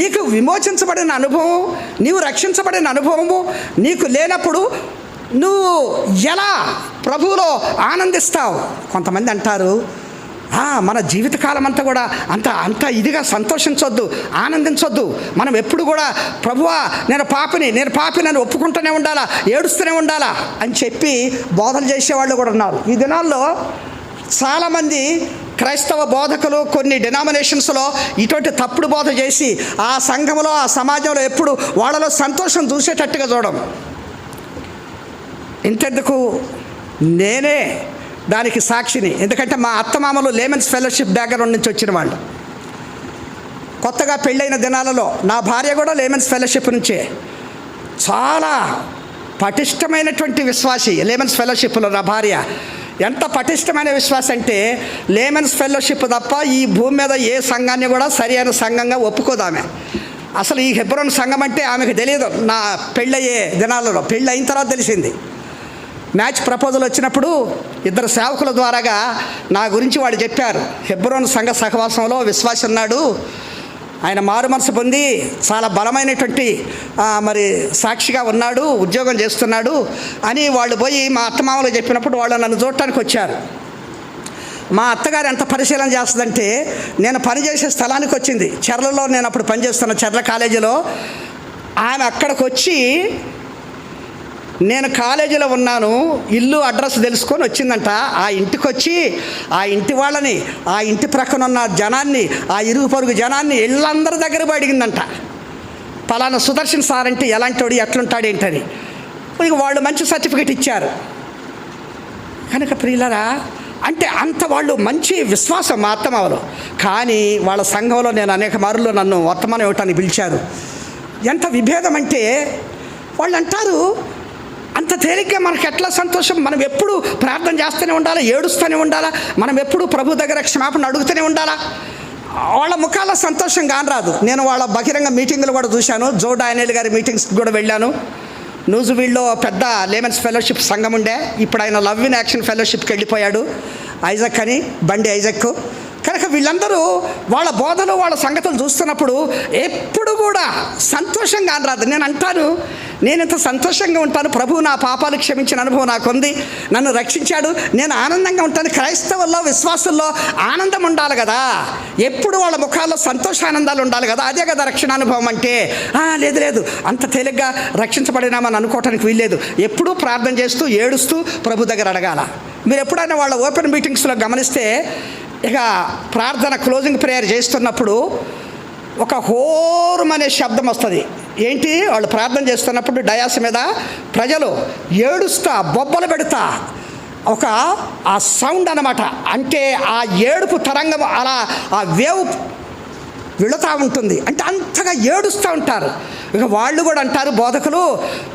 నీకు విమోచించబడిన అనుభవం, నీవు రక్షించబడిన అనుభవము నీకు లేనప్పుడు నువ్వు ఎలా ప్రభువులో ఆనందిస్తావు? కొంతమంది అంటారు, మన జీవితకాలం అంతా కూడా అంత ఇదిగా సంతోషించొద్దు, ఆనందించొద్దు. మనం ఎప్పుడు కూడా ప్రభువా నేను పాపిని అని ఒప్పుకుంటూనే ఉండాలా, ఏడుస్తూనే ఉండాలా అని చెప్పి బోధలు చేసేవాళ్ళు కూడా ఉన్నారు. ఈ దినాల్లో చాలామంది క్రైస్తవ బోధకులు కొన్ని డినామినేషన్స్లో ఇటువంటి తప్పుడు బోధ చేసి ఆ సంఘంలో, ఆ సమాజంలో ఎప్పుడు వాళ్ళలో సంతోషం చూసేటట్టుగా చూడడం. ఇంతెందుకు, నేనే దానికి సాక్షిని. ఎందుకంటే మా అత్తమామలు లేమన్స్ ఫెలోషిప్ బ్యాక్గ్రౌండ్ నుంచి వచ్చిన వాళ్ళు. కొత్తగా పెళ్ళైన దినాలలో నా భార్య కూడా లేమన్స్ ఫెలోషిప్ నుంచే, చాలా పటిష్టమైనటువంటి విశ్వాసి. లేమన్స్ ఫెలోషిప్లో నా భార్య ఎంత పటిష్టమైన విశ్వాసం అంటే, లేమన్స్ ఫెలోషిప్ తప్ప ఈ భూమి మీద ఏ సంఘాన్ని కూడా సరి అయిన సంఘంగా ఒప్పుకోదు ఆమె. అసలు ఈ హెబ్రోన్ సంఘం అంటే ఆమెకు తెలియదు. నా పెళ్ళయ్యే దినాలలో, పెళ్ళి అయిన తర్వాత తెలిసింది. మ్యాచ్ ప్రపోజల్ వచ్చినప్పుడు 2 సేవకుల ద్వారాగా నా గురించి వాడు చెప్పారు. హెబ్రోన్ సంఘ సహవాసంలో విశ్వాసి ఉన్నాడు, ఆయన మారు మనసు పొంది చాలా బలమైనటువంటి మరి సాక్షిగా ఉన్నాడు, ఉద్యోగం చేస్తున్నాడు అని వాళ్ళు పోయి మా అత్తమామలు చెప్పినప్పుడు వాళ్ళు నన్ను చూడటానికి వచ్చారు. మా అత్తగారు ఎంత పరిశీలన చేస్తుందంటే, నేను పనిచేసే స్థలానికి వచ్చింది, చెర్లలో. నేను అప్పుడు పనిచేస్తున్న చెర్ల కాలేజీలో. ఆమె అక్కడికి వచ్చి నేను కాలేజీలో ఉన్నాను, ఇల్లు అడ్రస్ తెలుసుకొని వచ్చిందంట. ఆ ఇంటికి వచ్చి ఆ ఇంటి వాళ్ళని, ఆ ఇంటి ప్రక్కన ఉన్న జనాన్ని, ఆ ఇరుగు పొరుగు జనాన్ని ఇళ్ళందరి దగ్గర అడిగిందంట, పలానా సుదర్శన్ సార్ అంటే ఎలాంటి ఎట్లుంటాడు ఏంటని. ఇక వాళ్ళు మంచి సర్టిఫికెట్ ఇచ్చారు. కనుక ప్రియులరా, అంటే అంత వాళ్ళు మంచి విశ్వాసం మా అత్తమావలు. కానీ వాళ్ళ సంఘంలో నేను అనేక మార్లు నన్ను వర్తమానం ఇవ్వటానికి పిలిచారు. ఎంత విభేదం అంటే వాళ్ళు అంటారు, అంత తేలిగ్గా మనకు ఎట్లా సంతోషం, మనం ఎప్పుడు ప్రార్థన చేస్తూనే ఉండాలా, ఏడుస్తూనే ఉండాలా, మనం ఎప్పుడు ప్రభు దగ్గర క్షమాపణ అడుగుతూనే ఉండాలా. వాళ్ళ ముఖాల్లో సంతోషం కానరాదు. నేను వాళ్ళ బహిరంగ మీటింగులు కూడా చూశాను. జో డానియల్ గారి మీటింగ్స్కి కూడా వెళ్ళాను. నూజువీడ్లో పెద్ద లేమన్స్ ఫెలోషిప్ సంఘం ఉండే, ఇప్పుడు ఆయన లవ్ ఇన్ యాక్షన్ ఫెలోషిప్కి వెళ్ళిపోయాడు, ఐజక్ అని, బండి ఐజక్. కనుక వీళ్ళందరూ వాళ్ళ బోధలు, వాళ్ళ సంగతులు చూస్తున్నప్పుడు ఎప్పుడు కూడా సంతోషంగా అనరాదు. నేను అంటాను, నేను ఇంత సంతోషంగా ఉంటాను, ప్రభువు నా పాపాలు క్షమించిన అనుభవం నాకుంది, నన్ను రక్షించాడు, నేను ఆనందంగా ఉంటాను. క్రైస్తవుల్లో, విశ్వాసుల్లో ఆనందం ఉండాలి కదా, ఎప్పుడు వాళ్ళ ముఖాల్లో సంతోషానందాలు ఉండాలి కదా, అదే కదా రక్షణ అనుభవం అంటే. లేదు లేదు, అంత తేలిగ్గా రక్షించబడినామని అనుకోవటానికి వీల్లేదు. ఎప్పుడూ ప్రార్థన చేస్తూ ఏడుస్తూ ప్రభు దగ్గర అడగాల. మీరు ఎప్పుడైనా వాళ్ళ ఓపెన్ మీటింగ్స్లో గమనిస్తే, ఇక ప్రార్థన క్లోజింగ్ ప్రేయర్ చేస్తున్నప్పుడు ఒక హోరం అనే శబ్దం వస్తుంది. ఏంటి, వాళ్ళు ప్రార్థన చేస్తున్నప్పుడు డయాస్ మీద ప్రజలు ఏడుస్తా, బొబ్బలు పెడతా, ఒక ఆ సౌండ్ అన్నమాట. అంటే ఆ ఏడుపు తరంగం అలా ఆ వేవ్ వెళుతూ ఉంటుంది. అంటే అంతగా ఏడుస్తూ ఉంటారు. ఇక వాళ్ళు కూడా అంటారు, బోధకులు,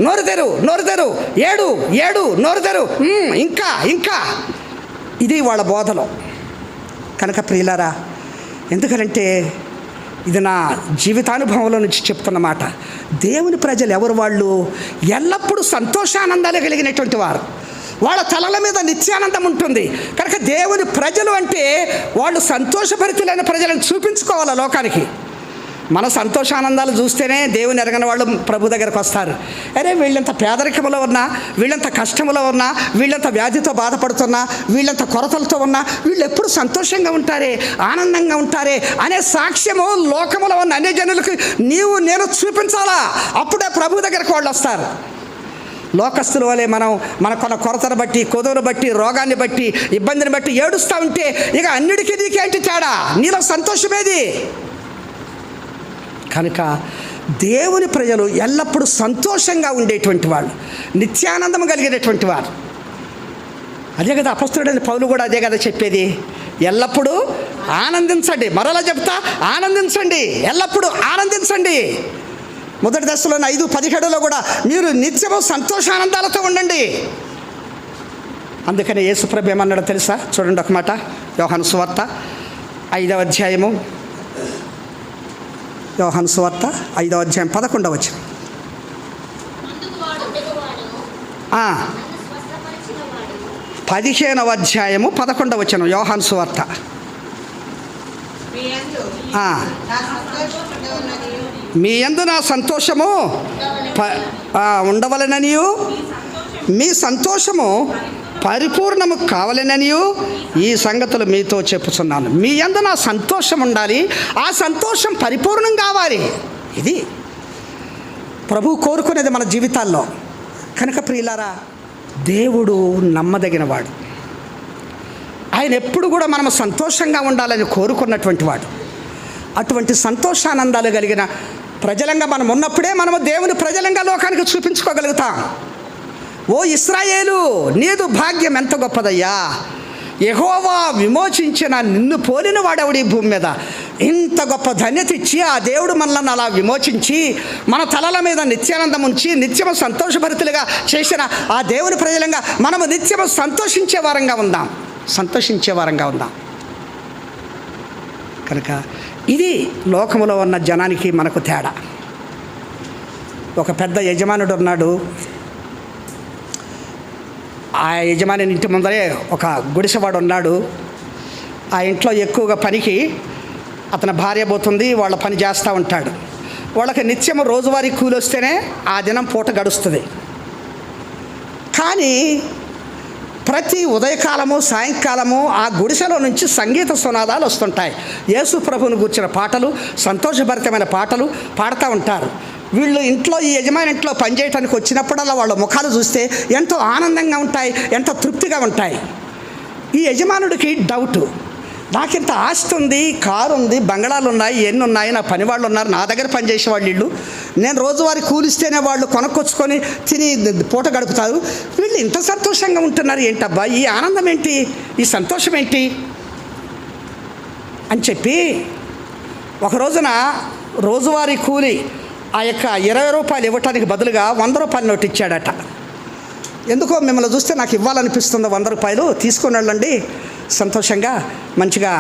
నోరుదెరు నోరుదెరు, ఏడు ఏడు, నోరుదెరు, ఇంకా ఇంకా. ఇది వాళ్ళ బోధలో. కనుక ప్రియులారా, ఎందుకంటే ఇది నా జీవితానుభవంలో నుంచి చెప్తున్న మాట. దేవుని ప్రజలు ఎవరు? వాళ్ళు ఎల్లప్పుడూ సంతోషానందాలు కలిగినటువంటి వారు. వాళ్ళ తలల మీద నిత్యానందం ఉంటుంది. కనుక దేవుని ప్రజలు అంటే వాళ్ళు సంతోషభరితులైన ప్రజలను చూపించుకోవాలి లోకానికి. మన సంతోషానందాలు చూస్తేనే దేవుని ఎరగని వాళ్ళు ప్రభు దగ్గరకు వస్తారు. అరే, వీళ్ళంత పేదరికంలో ఉన్నా, వీళ్ళంత కష్టంలో ఉన్నా, వీళ్ళంత వ్యాధితో బాధపడుతున్నా, వీళ్ళంత కొరతలతో ఉన్నా, వీళ్ళు ఎప్పుడు సంతోషంగా ఉంటారే, ఆనందంగా ఉంటారే అనే సాక్ష్యము లోకములో ఉన్న అన్ని జనులకు నీవు నేను చూపించాలా. అప్పుడే ప్రభు దగ్గరకు వాళ్ళు వస్తారు. లోకస్తుల వలె మనకున్న కొరతను బట్టి, కొదువును బట్టి, రోగాన్ని బట్టి, ఇబ్బందిని బట్టి ఏడుస్తూ ఉంటే ఇక అన్నిటికీ నీకేంటి తేడా? నీలో సంతోషమేది? కనుక దేవుని ప్రజలు ఎల్లప్పుడూ సంతోషంగా ఉండేటువంటి వాళ్ళు, నిత్యానందం కలిగేటటువంటి వారు. అదే కదా అపొస్తలుడైన పౌలు కూడా అదే కదా చెప్పేది, ఎల్లప్పుడూ ఆనందించండి. మరలా చెప్తా, ఆనందించండి, ఎల్లప్పుడూ ఆనందించండి. మొదటి దశలోని 5:17 కూడా మీరు నిత్యము సంతోషానందాలతో ఉండండి. అందుకని యేసుప్రభు ఏమన్నాడో తెలుసా? చూడండి ఒక మాట, యోహాను సువార్త 5వ అధ్యాయము, యోహాను సువార్త 5వ అధ్యాయం 11వ వచనం. 15వ అధ్యాయము 11వ వచనం యోహాను సువార్త. మీ యందు నా సంతోషము ఉండవలెననియు, మీ సంతోషము పరిపూర్ణము కావాలననియు ఈ సంగతులు మీతో చెప్పుచున్నాను. మీ యందు నా సంతోషం ఉండాలి, ఆ సంతోషం పరిపూర్ణం కావాలి. ఇది ప్రభు కోరుకునేది మన జీవితాల్లో. కనుక ప్రియులారా, దేవుడు నమ్మదగినవాడు. ఆయన ఎప్పుడు కూడా మనం సంతోషంగా ఉండాలని కోరుకున్నటువంటి వాడు. అటువంటి సంతోషానందాలు కలిగిన ప్రజలంగా మనం ఉన్నప్పుడే మనము దేవుని ప్రజలంగా లోకానికి చూపించుకోగలుగుతాం. ఓ ఇశ్రాయేలు, నీదు భాగ్యం ఎంత గొప్పదయ్యా! యెహోవా విమోచించిన నిన్ను పోలిన వాడెవడు ఈ భూమి మీద? ఇంత గొప్ప ధన్యత ఇచ్చి ఆ దేవుడు మనల్ని అలా విమోచించి మన తలల మీద నిత్యానందం ఉంచి నిత్యము సంతోషభరితులుగా చేసిన ఆ దేవుని ప్రజలంగా మనము నిత్యము సంతోషించే వారంగా ఉందాం. కనుక ఇది లోకములో ఉన్న జనానికి మనకు తేడా. ఒక పెద్ద యజమానుడు ఉన్నాడు. ఆ యజమాని ఇంటి ముందరే ఒక గుడిసెవాడు ఉన్నాడు. ఆ ఇంట్లో ఎక్కువగా పనికి అతని భార్య పోతుంది, వాళ్ళ పని చేస్తూ ఉంటాడు. వాళ్ళకి నిత్యము రోజువారీ కూలి వస్తేనే ఆ దినం పూట గడుస్తుంది. కానీ ప్రతి ఉదయకాలము, సాయంకాలము ఆ గుడిసెలో నుంచి సంగీత సునాదాలు వస్తుంటాయి. యేసు ప్రభువును గూర్చిన పాటలు, సంతోషభరితమైన పాటలు పాడుతూ ఉంటారు. వీళ్ళు ఇంట్లో ఈ యజమాని ఇంట్లో పనిచేయడానికి వచ్చినప్పుడల్లా వాళ్ళ ముఖాలు చూస్తే ఎంతో ఆనందంగా ఉంటాయి, ఎంతో తృప్తిగా ఉంటాయి. ఈ యజమానుడికి డౌటు, నాకింత ఆస్తి ఉంది, కారు ఉంది, బంగళాలు ఉన్నాయి, ఎన్ని ఉన్నాయి, నా పని వాళ్ళు ఉన్నారు, నా దగ్గర పనిచేసే వాళ్ళు వీళ్ళు, నేను రోజువారీ కూలిస్తేనే వాళ్ళు కొనుక్కొచ్చుకొని తిని పూట గడుపుతారు, వీళ్ళు ఇంత సంతోషంగా ఉంటున్నారు ఏంటబ్బా, ఈ ఆనందం ఏంటి, ఈ సంతోషం ఏంటి అని చెప్పి ఒక రోజున రోజువారీ కూలి ఆ యొక్క 20 రూపాయలు ఇవ్వటానికి బదులుగా 100 రూపాయల నోటు ఇచ్చాడట. ఎందుకో మిమ్మల్ని చూస్తే నాకు ఇవ్వాలనిపిస్తుంది, 100 రూపాయలు తీసుకొని వెళ్ళండి, సంతోషంగా మంచిగా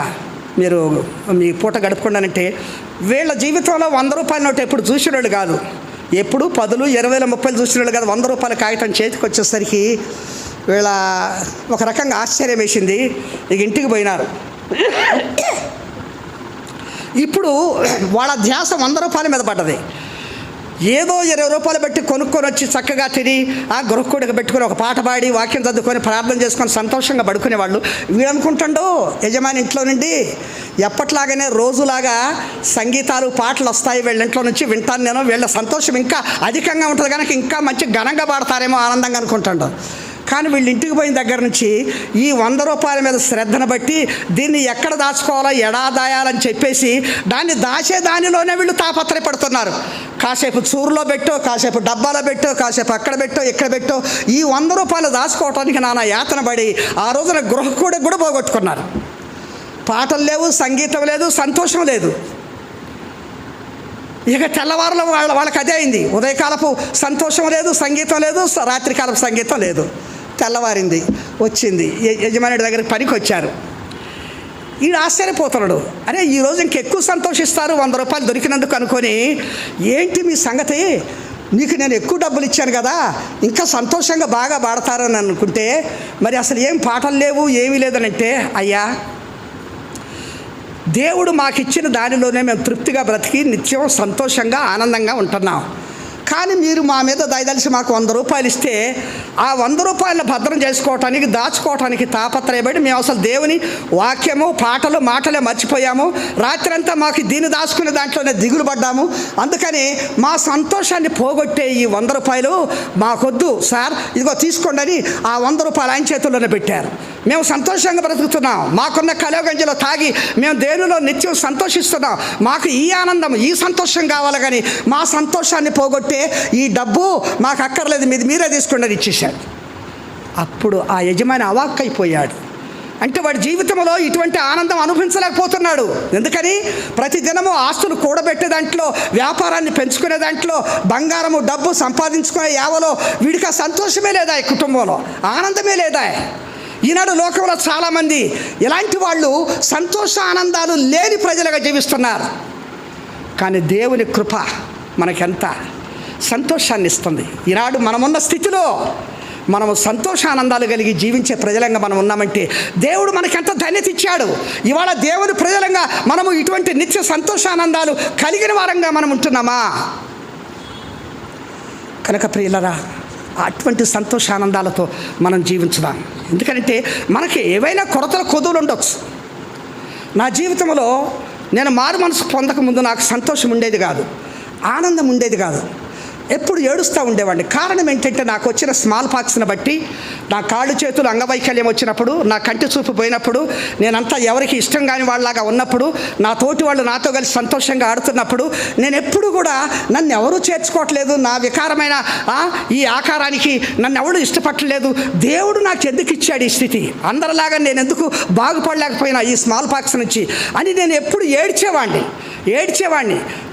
మీరు మీ పూట గడుపుకోండానంటే, వీళ్ళ జీవితంలో 100 రూపాయల నోటు ఎప్పుడు చూసినోళ్ళు కాదు, ఎప్పుడు 10, 20, 30 చూసినోళ్ళు కాదు. 100 రూపాయల కాగితం చేతికి వచ్చేసరికి వీళ్ళ ఒక రకంగా ఆశ్చర్యం వేసింది. ఇక ఇంటికి పోయినారు. ఇప్పుడు వాళ్ళ ధ్యాస 100 రూపాయల మీద పడ్డది. ఏదో 20 రూపాయలు పెట్టి కొనుక్కొని వచ్చి చక్కగా తిని ఆ గృహకుడికి పెట్టుకొని ఒక పాట పాడి వాక్యం చదువుకొని ప్రార్థన చేసుకొని సంతోషంగా పడుకునేవాళ్ళు. వీడు అనుకుంటాడు యజమాని ఇంట్లో నుండి ఎప్పట్లాగానే రోజులాగా సంగీతాలు పాటలు వస్తాయి వీళ్ళ ఇంట్లో నుంచి, వింటాను నేను, వీళ్ళ సంతోషం ఇంకా అధికంగా ఉంటుంది కనుక ఇంకా మంచి ఘనంగా పాడతారేమో ఆనందంగా అనుకుంటాడు. కానీ వీళ్ళు ఇంటికి పోయిన దగ్గర నుంచి ఈ 100 రూపాయల మీద శ్రద్ధను బట్టి దీన్ని ఎక్కడ దాచుకోవాలో దాయాలని చెప్పేసి దాన్ని దానిలోనే వీళ్ళు తాపత్రయపడుతున్నారు. కాసేపు చూరులో పెట్టో, కాసేపు డబ్బాలో పెట్టో, కాసేపు అక్కడ పెట్టో, ఇక్కడ పెట్టో, ఈ 100 రూపాయలు దాచుకోవటానికి నానా యాతన పడి ఆ రోజున గృహకూడి కూడా పోగొట్టుకున్నారు. పాటలు లేవు, సంగీతం లేదు, సంతోషం లేదు. ఇక తెల్లవారులో వాళ్ళకి అదే అయింది. ఉదయకాలపు సంతోషం లేదు, సంగీతం లేదు, రాత్రికాలపు సంగీతం లేదు. తెల్లవారింది, వచ్చింది యజమాని దగ్గరికి పనికి వచ్చారు. ఈడు ఆశ్చర్యపోతున్నాడు, అరే ఈరోజు ఇంకెక్కువ సంతోషిస్తారు 100 రూపాయలు దొరికినందుకు అనుకొని, ఏంటి మీ సంగతి, నీకు నేను ఎక్కువ డబ్బులు ఇచ్చాను కదా, ఇంకా సంతోషంగా బాగా పాడతారని అనుకుంటే మరి అసలు ఏం పాటలు లేవు, ఏమీ లేదని అంటే, అయ్యా దేవుడు మాకిచ్చిన దానిలోనే మేము తృప్తిగా బ్రతికి నిత్యం సంతోషంగా ఆనందంగా ఉంటున్నాం. కానీ మీరు మా మీద దయదలిసి మాకు 100 రూపాయలు ఇస్తే ఆ 100 రూపాయలను భద్రం చేసుకోవటానికి, దాచుకోవటానికి తాపత్రయపడి మేము అసలు దేవుని వాక్యము, పాటలు, మాటలే మర్చిపోయాము. రాత్రంతా మాకు దీన్ని దాచుకునే దాంట్లోనే దిగులు పడ్డాము. అందుకని మా సంతోషాన్ని పోగొట్టే ఈ 100 రూపాయలు మాకొద్దు సార్, ఇదిగో తీసుకోండి అని ఆ 100 రూపాయలు ఆయన చేతుల్లోనే పెట్టారు. మేము సంతోషంగా బ్రతుకుతున్నాం, మాకున్న కలవగంజిలో తాగి మేము దేవునిలో నిత్యం సంతోషిస్తున్నాం, మాకు ఈ ఆనందం, ఈ సంతోషం కావాలి, కానీ మా సంతోషాన్ని పోగొట్టే ఈ డబ్బు మాకు అక్కర్లేదు, మీరే తీసుకోండి అని ఇచ్చేశాడు. అప్పుడు ఆ యజమాని అవాక్కైపోయాడు. అంటే వాడి జీవితంలో ఇటువంటి ఆనందం అనుభవించలేకపోతున్నాడు. ఎందుకని ప్రతిదినము ఆస్తులు కూడబెట్టే దాంట్లో, వ్యాపారాన్ని పెంచుకునే దాంట్లో, బంగారము డబ్బు సంపాదించుకునే యావలో వీడికి ఆ సంతోషమే లేదా, ఈ కుటుంబంలో ఆనందమే లేదా. ఈనాడు లోకంలో చాలామంది ఇలాంటి వాళ్ళు సంతోష ఆనందాలు లేని ప్రజలుగా జీవిస్తున్నారు. కానీ దేవుని కృప మనకెంత సంతోషాన్ని ఇస్తుంది. ఈనాడు మనమున్న స్థితిలో మనము సంతోషానందాలు కలిగి జీవించే ప్రజలంగా మనం ఉన్నామంటే దేవుడు మనకెంత ధన్యత ఇచ్చాడు. ఇవాళ దేవుని ప్రజలంగా మనము ఇటువంటి నిత్య సంతోషానందాలు కలిగిన వారంగా మనం ఉంటున్నామా? కనుక ప్రియులరా, అటువంటి సంతోషానందాలతో మనం జీవించుదాం. ఎందుకంటే మనకి ఏవైనా కొరతలు కొదువులు ఉండొచ్చు. నా జీవితంలో నేను మారు మనసు పొందకముందు నాకు సంతోషం ఉండేది కాదు, ఆనందం ఉండేది కాదు, ఎప్పుడు ఏడుస్తూ ఉండేవాడిని. కారణం ఏంటంటే నాకు వచ్చిన స్మాల్ పాక్స్ని బట్టి, నా కాళ్ళు చేతులు అంగవైకల్యం వచ్చినప్పుడు, నా కంటి చూపు పోయినప్పుడు, నేనంతా ఎవరికి ఇష్టం కాని వాళ్ళలాగా ఉన్నప్పుడు, నా తోటి వాళ్ళు నాతో కలిసి సంతోషంగా ఆడుతున్నప్పుడు నేను ఎప్పుడు కూడా నన్ను ఎవరూ చేర్చుకోవట్లేదు, నా వికారమైన ఈ ఆకారానికి నన్ను ఎవరు ఇష్టపట్టలేదు, దేవుడు నాకు ఎందుకు ఇచ్చాడు ఈ స్థితి, అందరిలాగా నేను ఎందుకు బాగుపడలేకపోయినా ఈ స్మాల్ పాక్స్ నుంచి అని నేను ఎప్పుడు ఏడ్చేవాడిని.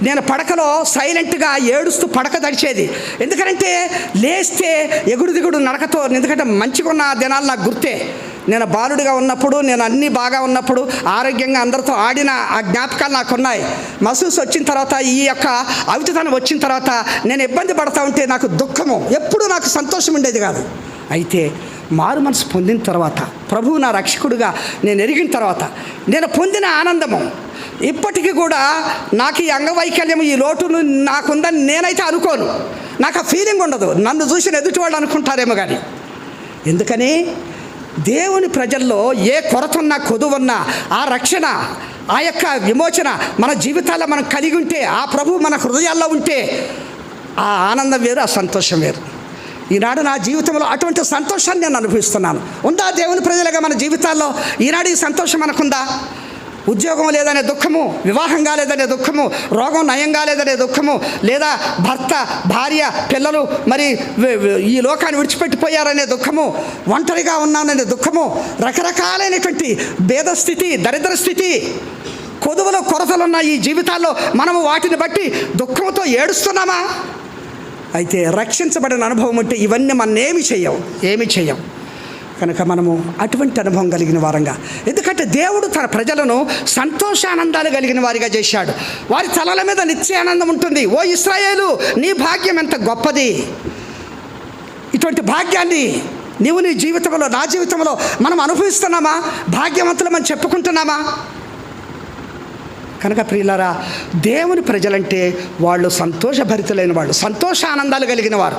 నేను పడకలో సైలెంట్గా ఏడుస్తూ పడక తడిచేది. ఎందుకంటే లేస్తే ఎగుడు దిగుడు నడకతో, ఎందుకంటే మంచిగా ఉన్న దినాలు నాకు గుర్తే. నేను బాలుడిగా ఉన్నప్పుడు, నేను అన్నీ బాగా ఉన్నప్పుడు, ఆరోగ్యంగా అందరితో ఆడిన ఆ జ్ఞాపకాలు నాకు ఉన్నాయి. మసూస్ వచ్చిన తర్వాత, ఈ యొక్క అవిటితనం వచ్చిన తర్వాత నేను ఇబ్బంది పడతా ఉంటే నాకు దుఃఖము, ఎప్పుడూ నాకు సంతోషం ఉండేది కాదు. అయితే మారు మనసు పొందిన తర్వాత, ప్రభువు నా రక్షకుడుగా నేను ఎరిగిన తర్వాత నేను పొందిన ఆనందము ఇప్పటికీ కూడా నాకు ఈ అంగవైకల్యం, ఈ లోటును నాకుందని నేనైతే అనుకోను. నాకు ఆ ఫీలింగ్ ఉండదు. నన్ను చూసిన ఎదుటి వాళ్ళు అనుకుంటారేమో కానీ. ఎందుకని దేవుని ప్రజల్లో ఏ కొరత ఉన్నా, కొదువున్నా, ఆ రక్షణ, ఆ యొక్క విమోచన మన జీవితాల్లో మనం కలిగి ఉంటే, ఆ ప్రభువు మన హృదయాల్లో ఉంటే ఆ ఆనందం వేరు, ఆ సంతోషం వేరు. ఈనాడు నా జీవితంలో అటువంటి సంతోషాన్ని నేను అనుభవిస్తున్నాను. ఉందా దేవుని ప్రజలుగా మన జీవితాల్లో ఈనాడు ఈ సంతోషం మనకుందా? ఉద్యోగం లేదనే దుఃఖము, వివాహం కాలేదనే దుఃఖము, రోగం నయం కాలేదనే దుఃఖము, లేదా భర్త భార్య పిల్లలు మరి ఈ లోకాన్ని విడిచిపెట్టిపోయారనే దుఃఖము, ఒంటరిగా ఉన్నాననే దుఃఖము, రకరకాలైనటువంటి భేద స్థితి, దరిద్ర స్థితి, కొదువులు కొరతలున్న ఈ జీవితాల్లో మనము వాటిని బట్టి దుఃఖంతో ఏడుస్తున్నామా? అయితే రక్షించబడిన అనుభవం అంటే ఇవన్నీ మన ఏమి చెయ్యం. కనుక మనము అటువంటి అనుభవం కలిగిన వారంగా, ఎందుకంటే దేవుడు తన ప్రజలను సంతోషానందాలు కలిగిన వారిగా చేశాడు. వారి తలల మీద నిత్య ఆనందం ఉంటుంది. ఓ ఇశ్రాయేలు, నీ భాగ్యం ఎంత గొప్పది! ఇటువంటి భాగ్యాన్ని నీవు నీ జీవితంలో, నా జీవితంలో మనం అనుభవిస్తున్నామా? భాగ్యవంతులు మనం చెప్పుకుంటున్నామా? కనుక ప్రియులారా, దేవుని ప్రజలంటే వాళ్ళు సంతోషభరితులైన వాళ్ళు, సంతోషానందాలు కలిగిన వారు,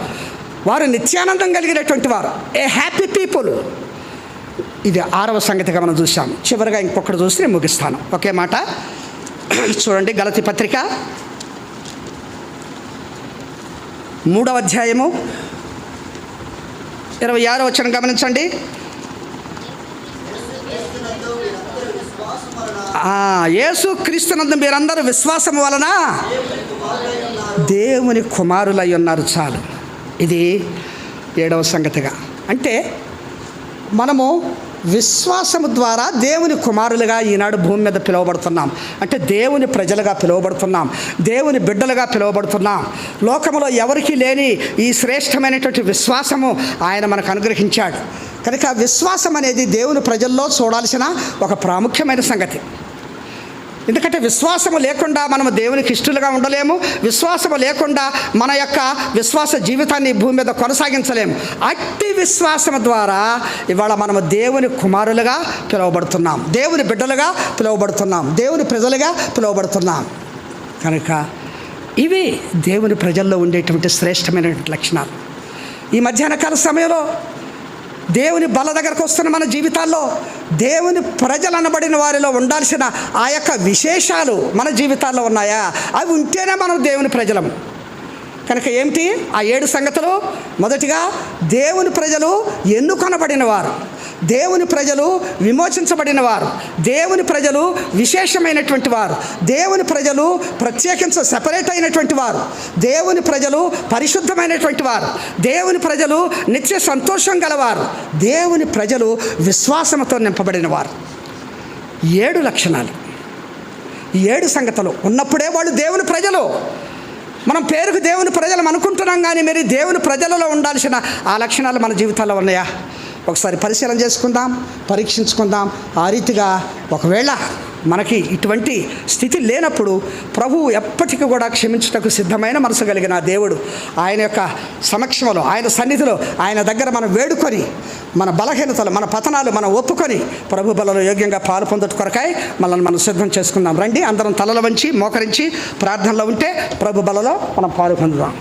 వారు నిత్యానందం కలిగినటువంటి వారు, ఏ హ్యాపీ పీపుల్. ఇది 6వ సంగతిగా మనం చూసాం. చివరిగా ఇంకొకటి చూసి నేను ముగిస్తాను. ఒకే మాట చూడండి, గలతీ పత్రిక 3వ అధ్యాయము 26వ వచనం గమనించండి. యేసు క్రీస్తునందు మీరందరూ విశ్వాసం వలన దేవుని కుమారులై ఉన్నారు. చాలు. ఇది 7వ సంగతిగా. అంటే మనము విశ్వాసము ద్వారా దేవుని కుమారులుగా ఈనాడు భూమి మీద పిలువబడుతున్నాం. అంటే దేవుని ప్రజలుగా పిలువబడుతున్నాం, దేవుని బిడ్డలుగా పిలువబడుతున్నాం. లోకములో ఎవరికీ లేని ఈ శ్రేష్టమైనటువంటి విశ్వాసము ఆయన మనకు అనుగ్రహించాడు. కనుక విశ్వాసం అనేది దేవుని ప్రజల్లో చూడాల్సిన ఒక ప్రాముఖ్యమైన సంగతి. ఎందుకంటే విశ్వాసము లేకుండా మనము దేవునికి ఇష్టలుగా ఉండలేము. విశ్వాసము లేకుండా మన యొక్క విశ్వాస జీవితాన్ని భూమి మీద కొనసాగించలేము. అట్టి విశ్వాసము ద్వారా ఇవాళ మనము దేవుని కుమారులుగా పిలువబడుతున్నాం, దేవుని బిడ్డలుగా పిలువబడుతున్నాం, దేవుని ప్రజలుగా పిలువబడుతున్నాం. కనుక ఇవి దేవుని ప్రజల్లో ఉండేటువంటి శ్రేష్టమైనటువంటి లక్షణాలు. ఈ మధ్యాహ్న కాల సమయంలో దేవుని బల దగ్గరకు వస్తున్న మన జీవితాల్లో దేవుని ప్రజలు అనబడిన వారిలో ఉండాల్సిన ఆ యొక్క విశేషాలు మన జీవితాల్లో ఉన్నాయా? అవి ఉంటేనే మనం దేవుని ప్రజలం. కనుక ఏమిటి ఆ 7 సంగతులు? మొదటిగా, దేవుని ప్రజలు ఎన్నుకొనబడిన వారు, దేవుని ప్రజలు విమోచించబడిన వారు, దేవుని ప్రజలు విశేషమైనటువంటి వారు, దేవుని ప్రజలు సెపరేట్ అయినటువంటి వారు, దేవుని ప్రజలు పరిశుద్ధమైనటువంటి వారు, దేవుని ప్రజలు నిత్య సంతోషం గలవారు, దేవుని ప్రజలు విశ్వాసంతో నింపబడిన వారు. 7 లక్షణాలు, 7 సంగతులు ఉన్నప్పుడే వాళ్ళు దేవుని ప్రజలు. మనం పేరుకు దేవుని ప్రజలం అనుకుంటున్నాం, కానీ మరి దేవుని ప్రజలలో ఉండాల్సిన ఆ లక్షణాలు మన జీవితాల్లో ఉన్నాయా? ఒకసారి పరిశీలన చేసుకుందాం, పరీక్షించుకుందాం. ఆ రీతిగా ఒకవేళ మనకి ఇటువంటి స్థితి లేనప్పుడు ప్రభువు ఎప్పటికీ కూడా క్షమించుటకు సిద్ధమైన మనసు కలిగిన దేవుడు ఆయన యొక్క సమక్షంలో, ఆయన సన్నిధిలో, ఆయన దగ్గర మనం వేడుకొని మన బలహీనతలు, మన పతనాలు మనం ఒప్పుకొని ప్రభు బలలో యోగ్యంగా పాలు పొందుట కొరకాయ మనల్ని మనం సిద్ధం చేసుకుందాం. రండి, అందరం తలలు వంచి మోకరించి ప్రార్థనలో ఉంటే ప్రభు బలలో మనం పాలు పొందుదాం.